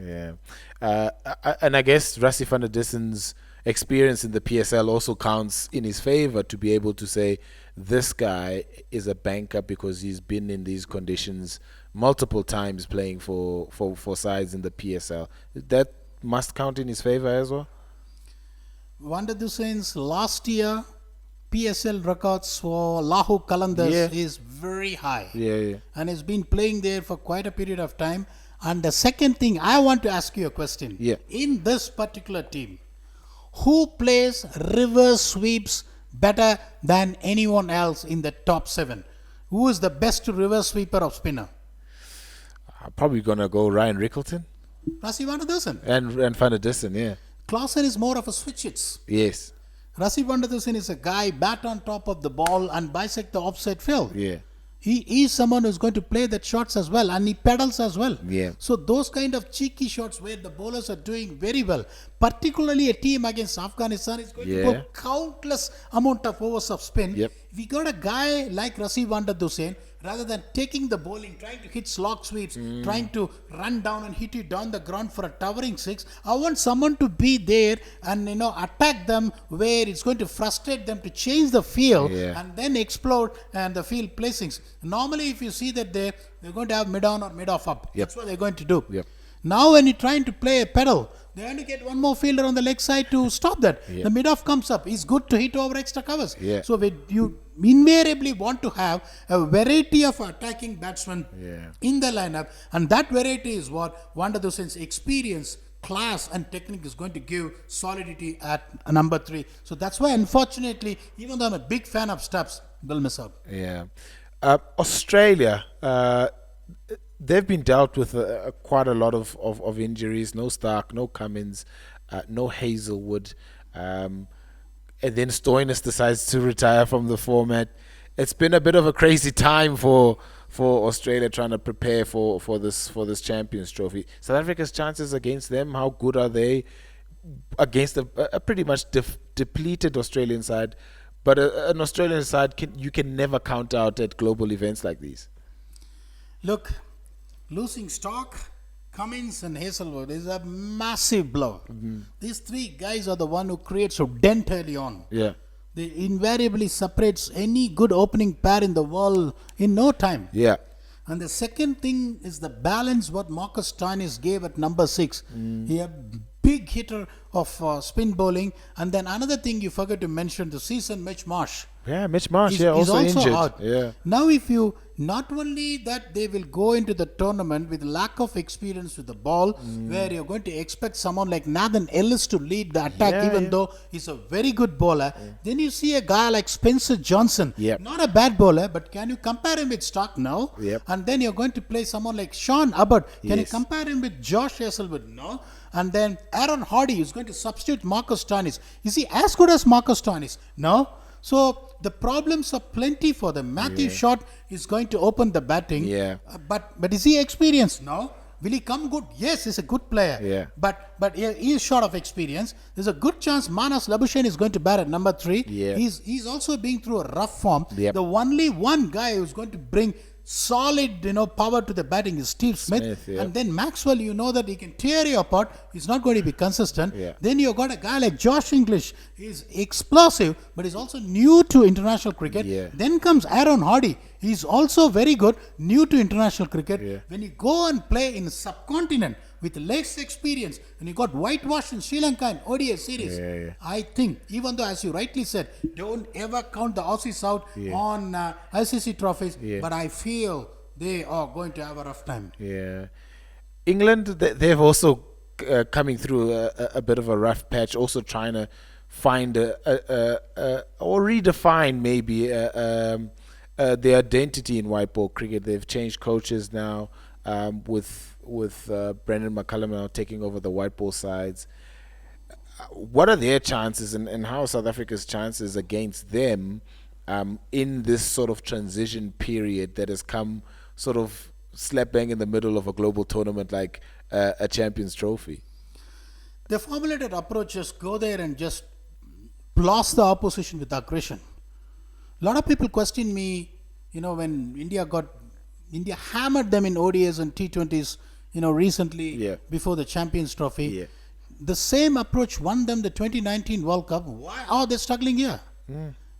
And I guess Rassie van der Dussen's experience in the PSL also counts in his favor to be able to say this guy is a banker because he's been in these conditions multiple times playing for sides in the PSL. That must count in his favor as well?
Van der Dussen's last year PSL records for Lahu Qalandars is very high. And he's been playing there for quite a period of time. And the second thing, I want to ask you a question. In this particular team, who plays reverse sweeps better than anyone else in the top 7? Who is the best reverse sweeper of spinner?
I'm probably going to go Ryan Rickleton.
Rassie van der Dussen.
And Van der Dussen,
Klaasen is more of a switch hits.
Yes.
Rassie van der Dussen is a guy bat on top of the ball and bisect the offside field. He is someone who's going to play that shots as well, and he pedals as well. So those kind of cheeky shots where the bowlers are doing very well, particularly a team against Afghanistan is going to go countless amount of overs of spin. We got a guy like Rassie van der Dussen, rather than taking the bowling, trying to hit slog sweeps, trying to run down and hit you down the ground for a towering 6. I want someone to be there and attack them where it's going to frustrate them to change the field and then explode and the field placings. Normally, if you see that they're going to have mid-on or mid-off up. That's what they're going to do. Now, when you're trying to play a pedal, they're going to get one more fielder on the leg side to stop that. The mid-off comes up. He's good to hit over extra covers. So you invariably want to have a variety of attacking batsmen in the lineup. And that variety is what Van der Dussen's experience, class and technique is going to give solidity at number 3. So that's why, unfortunately, even though I'm a big fan of Stubbs, we'll miss out.
Australia, they've been dealt with quite a lot of injuries. No Stark, no Cummins, no Hazelwood. And then Stoinis decides to retire from the format. It's been a bit of a crazy time for Australia trying to prepare for this Champions Trophy. South Africa's chances against them, how good are they against a pretty much depleted Australian side? But an Australian side you can never count out at global events like these.
Look, losing Stark, Cummins and Hazelwood is a massive blow. These 3 guys are the one who creates a dent early on. They invariably separates any good opening pair in the world in no time. And the second thing is the balance what Marcus Stoinis gave at number 6. He had big hitter of spin bowling. And then another thing you forgot to mention, the season Mitch Marsh.
Yeah, Mitch Marsh,
He's
also injured.
out.
Yeah.
Now, if you, not only that they will go into the tournament with lack of experience with the ball, where you're going to expect someone like Nathan Ellis to lead the attack, even though he's a very good bowler. Then you see a guy like Spencer Johnson, not a bad bowler, but can you compare him with Stark now? And then you're going to play someone like Sean Abbott. Can you compare him with Josh Hazelwood? No. And then Aaron Hardy is going to substitute Marcus Stoinis. Is he as good as Marcus Stoinis? No. So the problems are plenty for them. Matthew Short is going to open the batting. But is he experienced? No. Will he come good? Yes, he's a good player. But he is short of experience. There's a good chance Manas Labuschagne is going to bat at number 3. He's also being through a rough form. The only one guy who's going to bring solid, power to the batting is Steve Smith. And then Maxwell, that he can tear you apart. He's not going to be consistent. Then you've got a guy like Josh English. He's explosive, but he's also new to international cricket. Then comes Aaron Hardy. He's also very good, new to international cricket. When you go and play in the subcontinent with less experience, and you got whitewashed in Sri Lanka in ODI series, I think, even though, as you rightly said, don't ever count the Aussies out on ICC trophies, but I feel they are going to have a rough time.
England, they've also coming through a bit of a rough patch, also trying to find or redefine maybe their identity in white ball cricket. They've changed coaches now, with Brendan McCullum now taking over the white ball sides. What are their chances, and how are South Africa's chances against them in this sort of transition period that has come sort of slap bang in the middle of a global tournament like a Champions Trophy?
The formulated approach is go there and just blast the opposition with aggression. A lot of people question me, when India hammered them in ODIs and T20s, recently before the Champions Trophy. The same approach won them the 2019 World Cup. Why are they struggling here?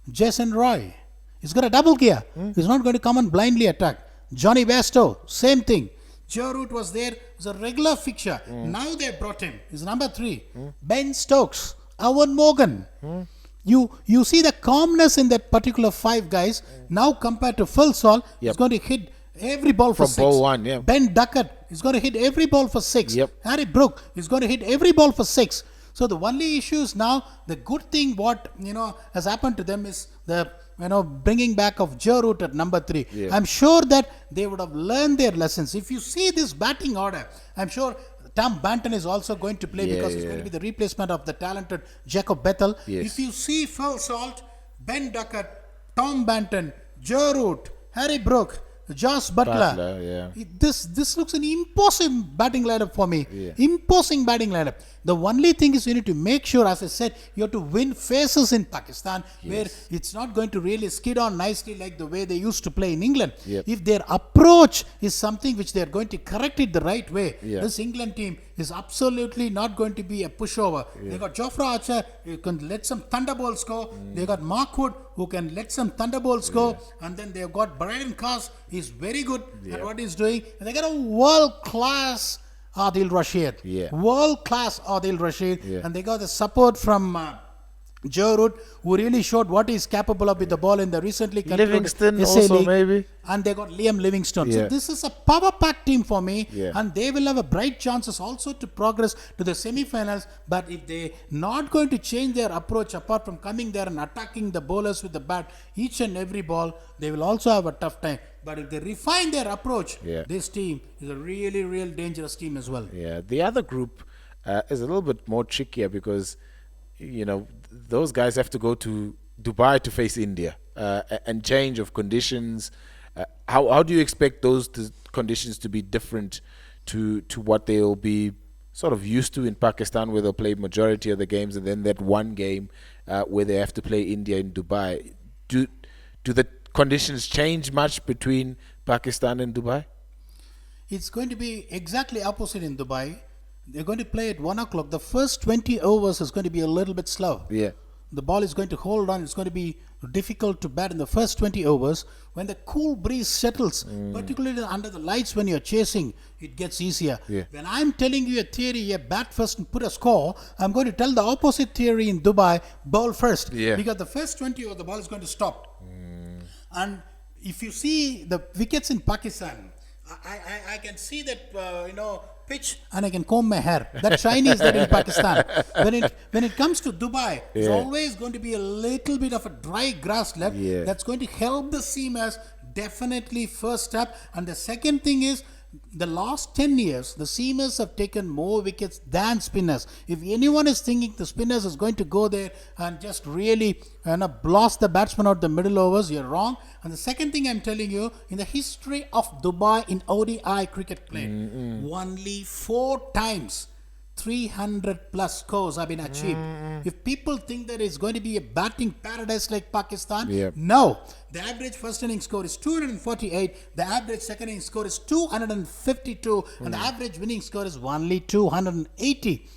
Jason Roy, he's got a double gear. He's not going to come and blindly attack. Johnny Bairstow, same thing. Joe Root was there, was a regular fixture. Now they brought him. He's number 3. Ben Stokes, Owen Morgan. You see the calmness in that particular 5 guys. Now compared to Phil Saul, he's going to hit every ball for 6.
From ball 1,
Ben Duckett is going to hit every ball for 6. Harry Brook is going to hit every ball for 6. So the only issue is now, the good thing what has happened to them is the bringing back of Joe Root at number 3. I'm sure that they would have learned their lessons. If you see this batting order, I'm sure Tom Banton is also going to play because he's going to be the replacement of the talented Jacob Bethel. If you see Phil Salt, Ben Duckett, Tom Banton, Joe Root, Harry Brook, Josh Butler. This looks an imposing batting lineup for me. Imposing batting lineup. The only thing is you need to make sure, as I said, you have to win faces in Pakistan, where it's not going to really skid on nicely like the way they used to play in England. If their approach is something which they're going to correct it the right way, this England team is absolutely not going to be a pushover. They got Jofra Archer, who can let some thunderbolts go. They got Mark Wood, who can let some thunderbolts go. And then they've got Brian Cars, he's very good at what he's doing. And they got a world-class Adil Rashid. World-class Adil Rashid. And they got the support from Joe Root, who really showed what he's capable of with the ball in the recently concluded
Livingston
SA
also
League.
maybe.
And they got Liam Livingstone. So this is a power-packed team for me. And they will have a bright chances also to progress to the semi-finals. But if they're not going to change their approach, apart from coming there and attacking the bowlers with the bat each and every ball, they will also have a tough time. But if they refine their approach, this team is a really, real dangerous team as well.
The other group is a little bit more trickier because, those guys have to go to Dubai to face India and change of conditions. How do you expect those conditions to be different to what they'll be sort of used to in Pakistan, where they'll play majority of the games, and then that one game where they have to play India in Dubai? Do the conditions change much between Pakistan and Dubai?
It's going to be exactly opposite in Dubai. They're going to play at 1 o'clock. The first 20 overs is going to be a little bit slow. the ball is going to hold on. It's going to be difficult to bat in the first 20 overs. When the cool breeze settles, particularly under the lights when you're chasing, it gets easier.
Yeah.
When I'm telling you a theory, bat first and put a score, I'm going to tell the opposite theory in Dubai, bowl first.
Yeah.
Because the first 20 overs, the ball is going to stop. And if you see the wickets in Pakistan, I can see that, pitch, and I can comb my hair. That shiny is there in Pakistan. When it comes to Dubai, there's always going to be a little bit of a dry grass left.
Yeah.
That's going to help the seamers definitely first step. And the second thing is, the last 10 years, the seamers have taken more wickets than spinners. If anyone is thinking the spinners is going to go there and just really blast the batsman out the middle overs, you're wrong. And the second thing I'm telling you, in the history of Dubai in ODI cricket played, only 4 times 300 plus scores have been achieved. If people think that it's going to be a batting paradise like Pakistan, no. The average first inning score is 248, the average second inning score is 252, and the average winning score is only 280.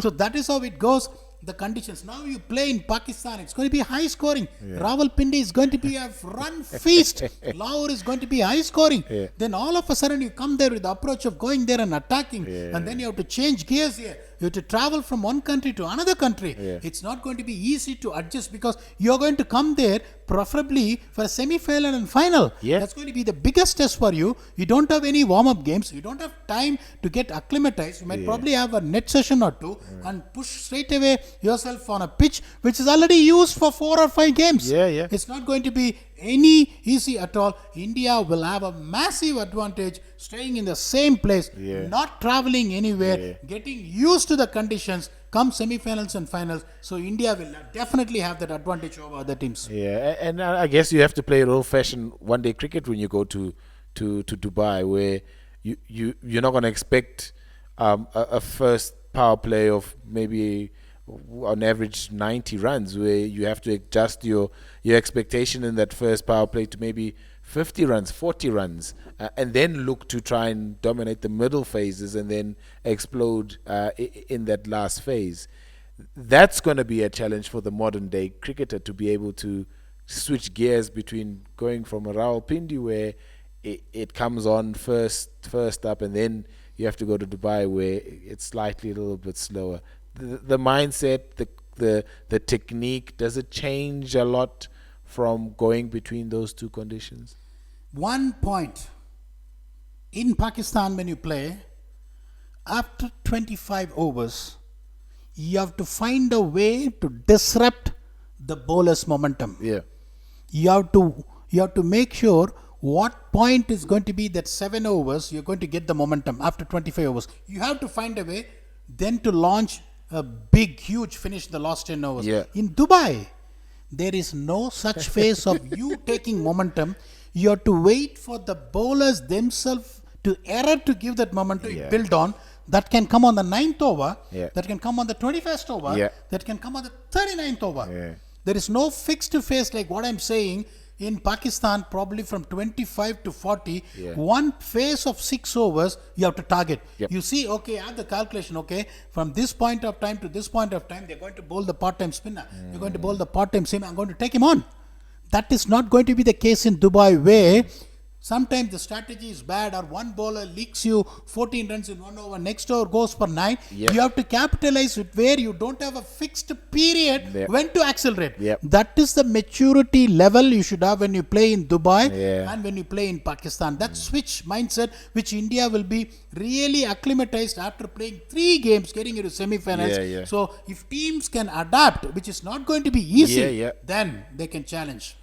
So that is how it goes. The conditions. Now you play in Pakistan, it's going to be high scoring. Rawalpindi is going to be a run feast. Lahore is going to be high scoring. Then all of a sudden you come there with the approach of going there and attacking, and then you have to change gears here. You have to travel from one country to another country. It's not going to be easy to adjust because you're going to come there preferably for a semi-final and final. That's going to be the biggest test for you. You don't have any warm-up games. You don't have time to get acclimatized. You might probably have a net session or two and push straight away yourself on a pitch which is already used for 4 or 5 games. It's not going to be any easy at all. India will have a massive advantage staying in the same place, not traveling anywhere, getting used to the conditions come semi-finals and finals. So India will definitely have that advantage over other teams.
And I guess you have to play old-fashioned one-day cricket when you go to Dubai, where you're not going to expect a first power play of maybe on average 90 runs, where you have to adjust your expectation in that first power play to maybe 50 runs, 40 runs, and then look to try and dominate the middle phases and then explode in that last phase. That's going to be a challenge for the modern day cricketer, to be able to switch gears between going from a Rawalpindi where it comes on first up, and then you have to go to Dubai where it's slightly a little bit slower. The mindset, the technique, does it change a lot from going between those two conditions?
One point. In Pakistan, when you play, after 25 overs, you have to find a way to disrupt the bowler's momentum. You have to make sure what point is going to be that 7 overs you're going to get the momentum after 25 overs. You have to find a way then to launch a big, huge finish in the last 10 overs. In Dubai, there is no such phase of you taking momentum. You have to wait for the bowlers themselves to error to give that momentum build on. That can come on the 9th over, that can come on the 21st over, that can come on the 39th over. There is no fixed phase like what I'm saying. In Pakistan, probably from 25 to 40, one phase of 6 overs, you have to target. You see, okay, I have the calculation, okay, from this point of time to this point of time, they're going to bowl the part-time spinner. They're going to bowl the part-time seamer. I'm going to take him on. That is not going to be the case in Dubai, where sometimes the strategy is bad, or one bowler leaks you 14 runs in 1 over, next over goes for 9. You have to capitalize it where you don't have a fixed period when to accelerate. That is the maturity level you should have when you play in Dubai and when you play in Pakistan. That switch mindset, which India will be really acclimatized after playing 3 games, getting into semi-finals. So if teams can adapt, which is not going to be easy, then they can challenge.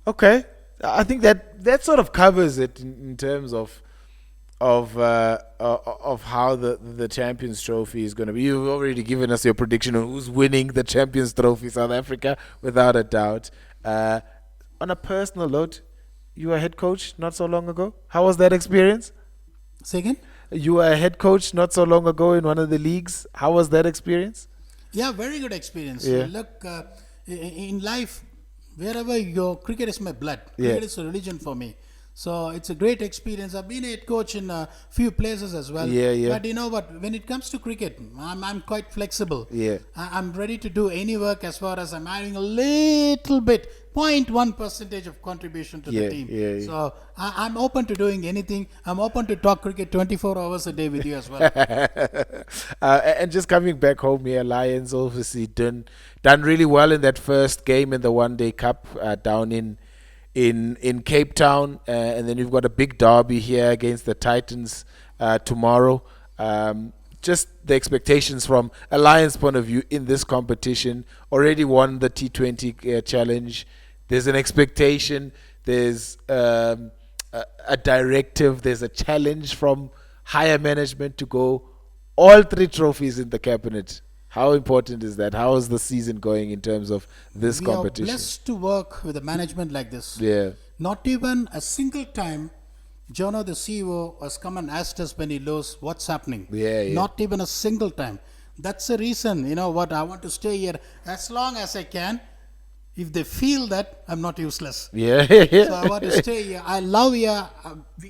Okay. I think that sort of covers it in terms of how the Champions Trophy is going to be. You've already given us your prediction on who's winning the Champions Trophy, South Africa, without a doubt. On a personal note, you were a head coach not so long ago. How was that experience?
Say again?
You were a head coach not so long ago in one of the leagues. How was that experience?
Yeah, very good experience. Look, in life, wherever you go, cricket is my blood. Cricket is a religion for me. So it's a great experience. I've been a head coach in a few places as well.
Yeah.
But you know what? When it comes to cricket, I'm quite flexible.
Yeah.
I'm ready to do any work as far as I'm having a little bit, 0.1% of contribution to the team.
Yeah.
So I'm open to doing anything. I'm open to talk cricket 24 hours a day with you as well.
And just coming back home here, Lions obviously done really well in that first game in the One Day Cup down in Cape Town, and then you've got a big derby here against the Titans tomorrow. Just the expectations from a Lions point of view in this competition. Already won the T20 challenge. There's an expectation. There's a directive. There's a challenge from higher management to go all 3 trophies in the cabinet. How important is that? How is the season going in terms of this competition?
We are blessed to work with a management like this.
Yeah.
Not even a single time Jono, the CEO, has come and asked us when he knows what's happening.
Yeah.
Not even a single time. That's the reason, you know what, I want to stay here as long as I can. If they feel that, I'm not useless.
Yeah.
So I want to stay here. I love here.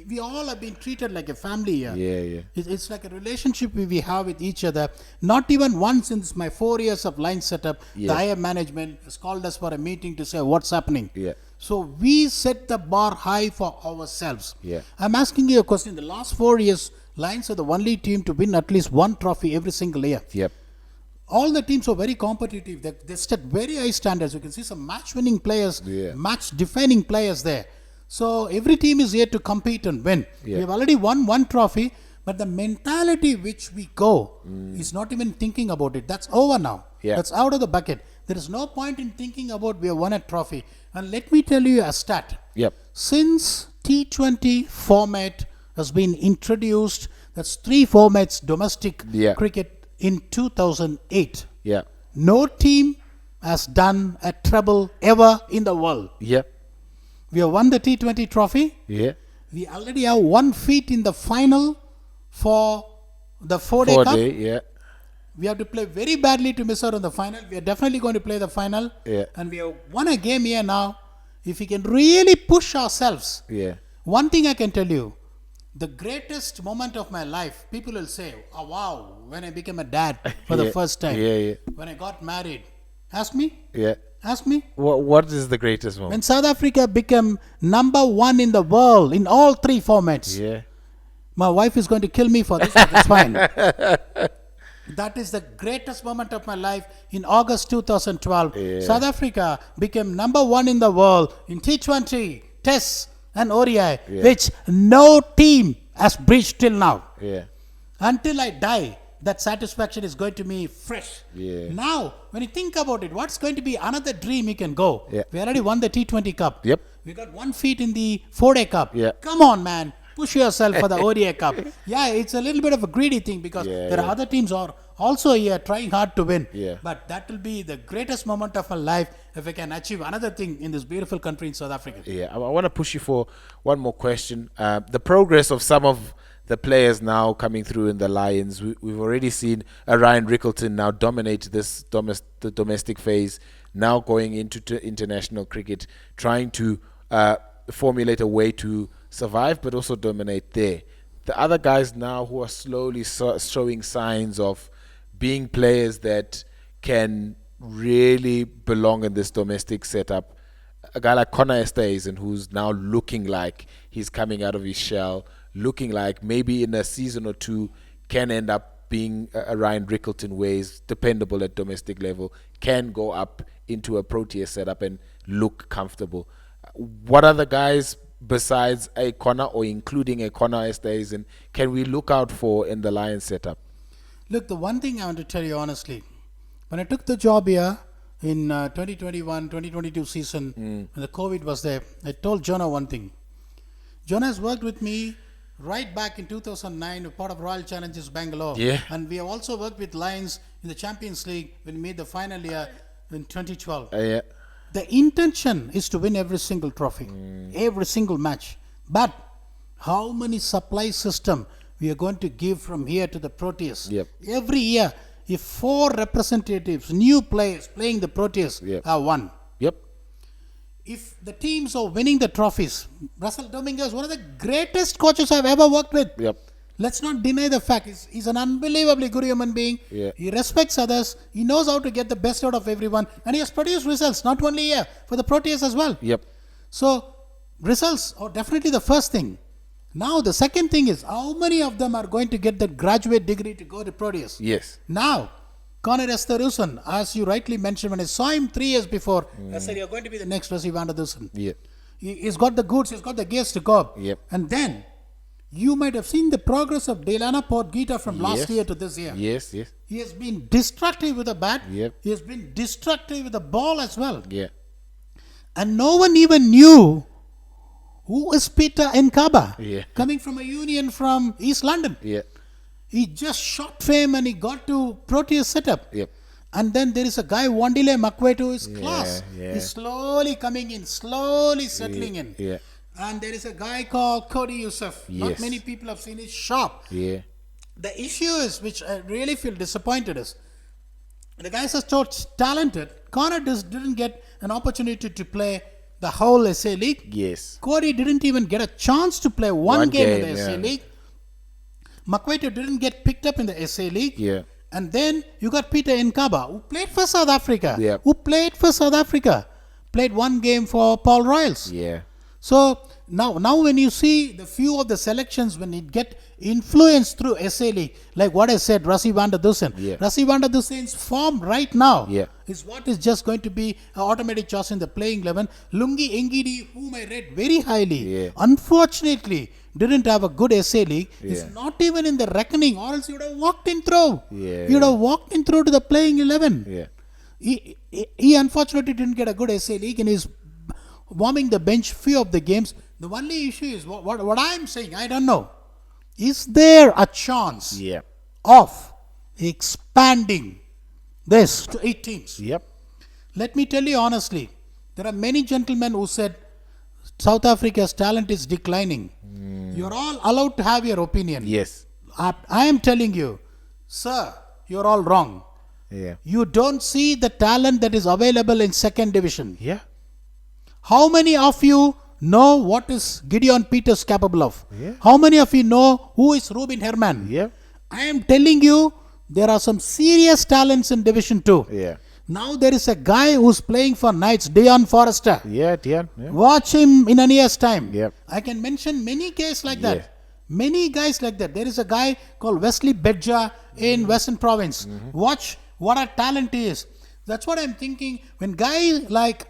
We all have been treated like a family here.
Yeah.
It's like a relationship we have with each other. Not even once in my 4 years of line setup, the higher management has called us for a meeting to say what's happening.
Yeah.
So we set the bar high for ourselves.
Yeah.
I'm asking you a question. The last 4 years, Lions are the only team to win at least one trophy every single year.
Yep.
All the teams are very competitive. They set very high standards. You can see some match-winning players, match-defining players there. So every team is here to compete and win. We have already won one trophy, but the mentality which we go is not even thinking about it. That's over now. That's out of the bucket. There is no point in thinking about we have won a trophy. And let me tell you a stat. Since T20 format has been introduced, that's 3 formats domestic cricket in 2008. No team has done a treble ever in the world. We have won the T20 trophy. We already have 1 feat in the final for the 4-day cup. We have to play very badly to miss out on the final. We are definitely going to play the final. And we have won a game here now. If we can really push ourselves. One thing I can tell you. The greatest moment of my life, people will say, oh wow, when I became a dad for the first time. When I got married. Ask me. Ask me.
What is the greatest moment?
When South Africa became number 1 in the world in all 3 formats. My wife is going to kill me for this, but it's fine. That is the greatest moment of my life in August 2012. South Africa became number 1 in the world in T20, Tests, and ODI, which no team has breached till now. Until I die, that satisfaction is going to be fresh. Now, when you think about it, what's going to be another dream you can go? We already won the T20 Cup. We got 1 feat in the 4-day Cup. Come on, man. Push yourself for the ODI Cup. It's a little bit of a greedy thing because there are other teams are also here trying hard to win. But that will be the greatest moment of my life if I can achieve another thing in this beautiful country in South Africa.
I want to push you for one more question. The progress of some of the players now coming through in the Lions. We've already seen Ryan Rickleton now dominate this the domestic phase, now going into international cricket, trying to formulate a way to survive but also dominate there. The other guys now who are slowly showing signs of being players that can really belong in this domestic setup. A guy like Connor Esterhuizen, who's now looking like he's coming out of his shell, looking like maybe in a season or 2 can end up being a Ryan Rickleton, where he's dependable at domestic level, can go up into a Proteas setup and look comfortable. What other guys besides a Connor or including a Connor Esterhuizen can we look out for in the Lions setup?
Look, the one thing I want to tell you honestly, when I took the job here in 2021-2022 season, when the COVID was there, I told Jonah one thing. Jonah has worked with me right back in 2009, a part of Royal Challengers Bangalore. And we have also worked with Lions in the Champions League when we made the final year in 2012. The intention is to win every single trophy, every single match. But how many supply system we are going to give from here to the Proteas? Every year, if 4 representatives, new players playing the Proteas are 1. if the teams are winning the trophies, Russell Dominguez, one of the greatest coaches I've ever worked with.
Yep.
Let's not deny the fact. He's an unbelievably good human being.
Yeah.
He respects others. He knows how to get the best out of everyone. And he has produced results, not only here, for the Proteas as well.
Yep.
So, results are definitely the first thing. Now, the second thing is, how many of them are going to get the graduate degree to go to Proteas?
Yes.
Now, Connor Esteruson, as you rightly mentioned, when I saw him 3 years before, I said, you're going to be the next Rassi van der Dussen.
Yeah.
He's got the goods, he's got the gears to go.
Yep.
And then, you might have seen the progress of Delana Portgita from last year to this year.
Yes, yes.
He has been destructive with a bat.
Yep.
He has been destructive with the ball as well.
Yeah.
And no one even knew who is Peter Nkaba,
Yeah.
coming from a union from East London.
Yeah.
He just shot fame and he got to Proteas setup.
Yep.
And then there is a guy, Wandile Makwetu, is class.
Yeah.
He's slowly coming in, slowly settling in.
Yeah.
And there is a guy called Cody Youssef. Not
Yes.
many people have seen his shop.
Yeah.
The issue is, which I really feel disappointed is, the guys are so talented. Connor didn't get an opportunity to play the whole SA League.
Yes.
Cody didn't even get a chance to play one game in the SA
yeah.
League. Makwetu didn't get picked up in the SA League.
Yeah.
And then you got Peter Nkaba, who played for South Africa.
Yeah.
Played one game for Paul Royals.
Yeah.
So now when you see the few of the selections, when it get influenced through SA League, like what I said, Rassi van der Dussen.
Yeah.
Rassi van der Dussen's form right now
Yeah.
is what is just going to be an automatic choice in the playing 11. Lungi Ngidi, whom I rate very highly,
Yeah.
unfortunately didn't have a good SA League.
Yeah.
Is not even in the reckoning, or else you would have walked in through.
Yeah.
You would have walked in through to the playing 11.
Yeah.
He unfortunately didn't get a good SA League and is warming the bench few of the games. The only issue is what I'm saying, I don't know. Is there a chance
Yeah.
of expanding this to 8 teams?
Yep.
Let me tell you honestly, there are many gentlemen who said South Africa's talent is declining. You're all allowed to have your opinion.
Yes.
I am telling you, sir, you're all wrong.
Yeah.
You don't see the talent that is available in second division.
Yeah.
How many of you know what is Gideon Peters capable of?
Yeah.
How many of you know who is Ruben Herman?
Yeah.
I am telling you, there are some serious talents in Division 2.
Yeah.
Now there is a guy who's playing for Knights, Dion Forrester.
Yeah, Dion. Yeah.
Watch him in a year's time.
Yep.
I can mention many cases like
Yeah.
that. Many guys like that. There is a guy called Wesley Bedja in Western Province. Watch what a talent he is. That's what I'm thinking. When guys like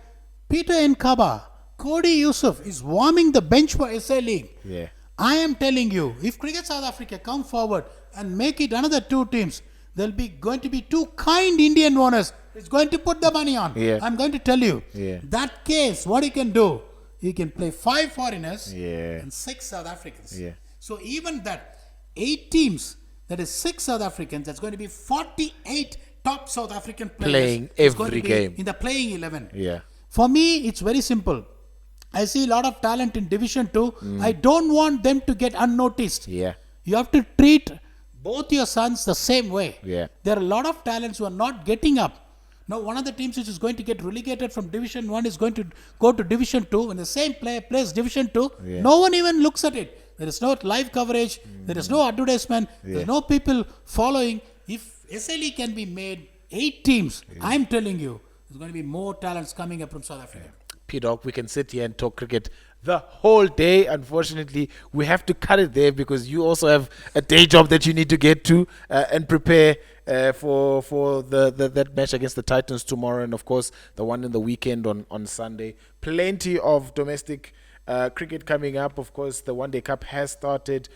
Peter Nkaba, Cody Youssef is warming the bench for SA League.
Yeah.
I am telling you, if Cricket South Africa come forward and make it another 2 teams, there'll be going to be 2 kind Indian owners. It's going to put the money on.
Yeah.
I'm going to tell you.
Yeah.
That case, what he can do, he can play 5 foreigners
Yeah.
and 6 South Africans.
Yeah.
So even that 8 teams, that is 6 South Africans, that's going to be 48 top South African players.
Playing
It's going to
every
be
game.
in the playing 11.
Yeah.
For me, it's very simple. I see a lot of talent in Division 2. I don't want them to get unnoticed.
Yeah.
You have to treat both your sons the same way.
Yeah.
There are a lot of talents who are not getting up. Now, one of the teams which is going to get relegated from Division 1 is going to go to Division 2. When the same player plays Division 2,
Yeah.
no one even looks at it. There is no live coverage. There is no advertisement.
Yeah.
There are no people following. If SLE can be made 8 teams, I'm telling you, there's going to be more talents coming up from South Africa.
P Dogg, we can sit here and talk cricket the whole day. Unfortunately, we have to cut it there because you also have a day job that you need to get to and prepare for that match against the Titans tomorrow, and of course the one in the weekend on Sunday. Plenty of domestic cricket coming up. Of course, the One Day Cup has started.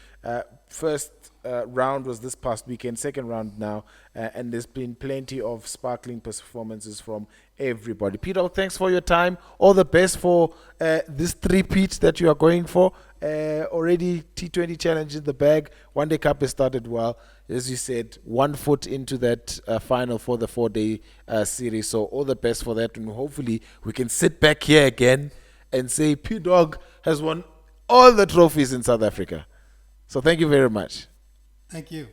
First round was this past weekend, second round now, and there's been plenty of sparkling performances from everybody. Peter, thanks for your time. All the best for this three-peat that you are going for. Already T20 challenge in the bag. One Day Cup has started well. As you said, 1 foot into that final for the 4-day series. So all the best for that, and hopefully we can sit back here again and say P Dogg has won all the trophies in South Africa. So thank you very much.
Thank you.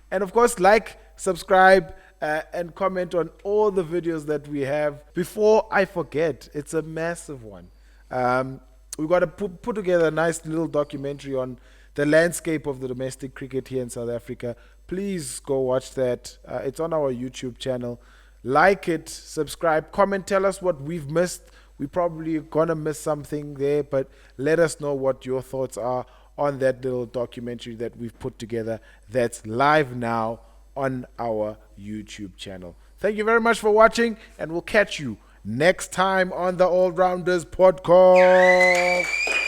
And of course, like, subscribe, and comment on all the videos that we have. Before I forget, it's a massive one. We've got to put together a nice little documentary on the landscape of the domestic cricket here in South Africa. Please go watch that. It's on our YouTube channel. Like it, subscribe, comment, tell us what we've missed. We're probably gonna miss something there, but let us know what your thoughts are on that little documentary that we've put together that's live now on our YouTube channel. Thank you very much for watching, and we'll catch you next time on the All Rounders Podcast.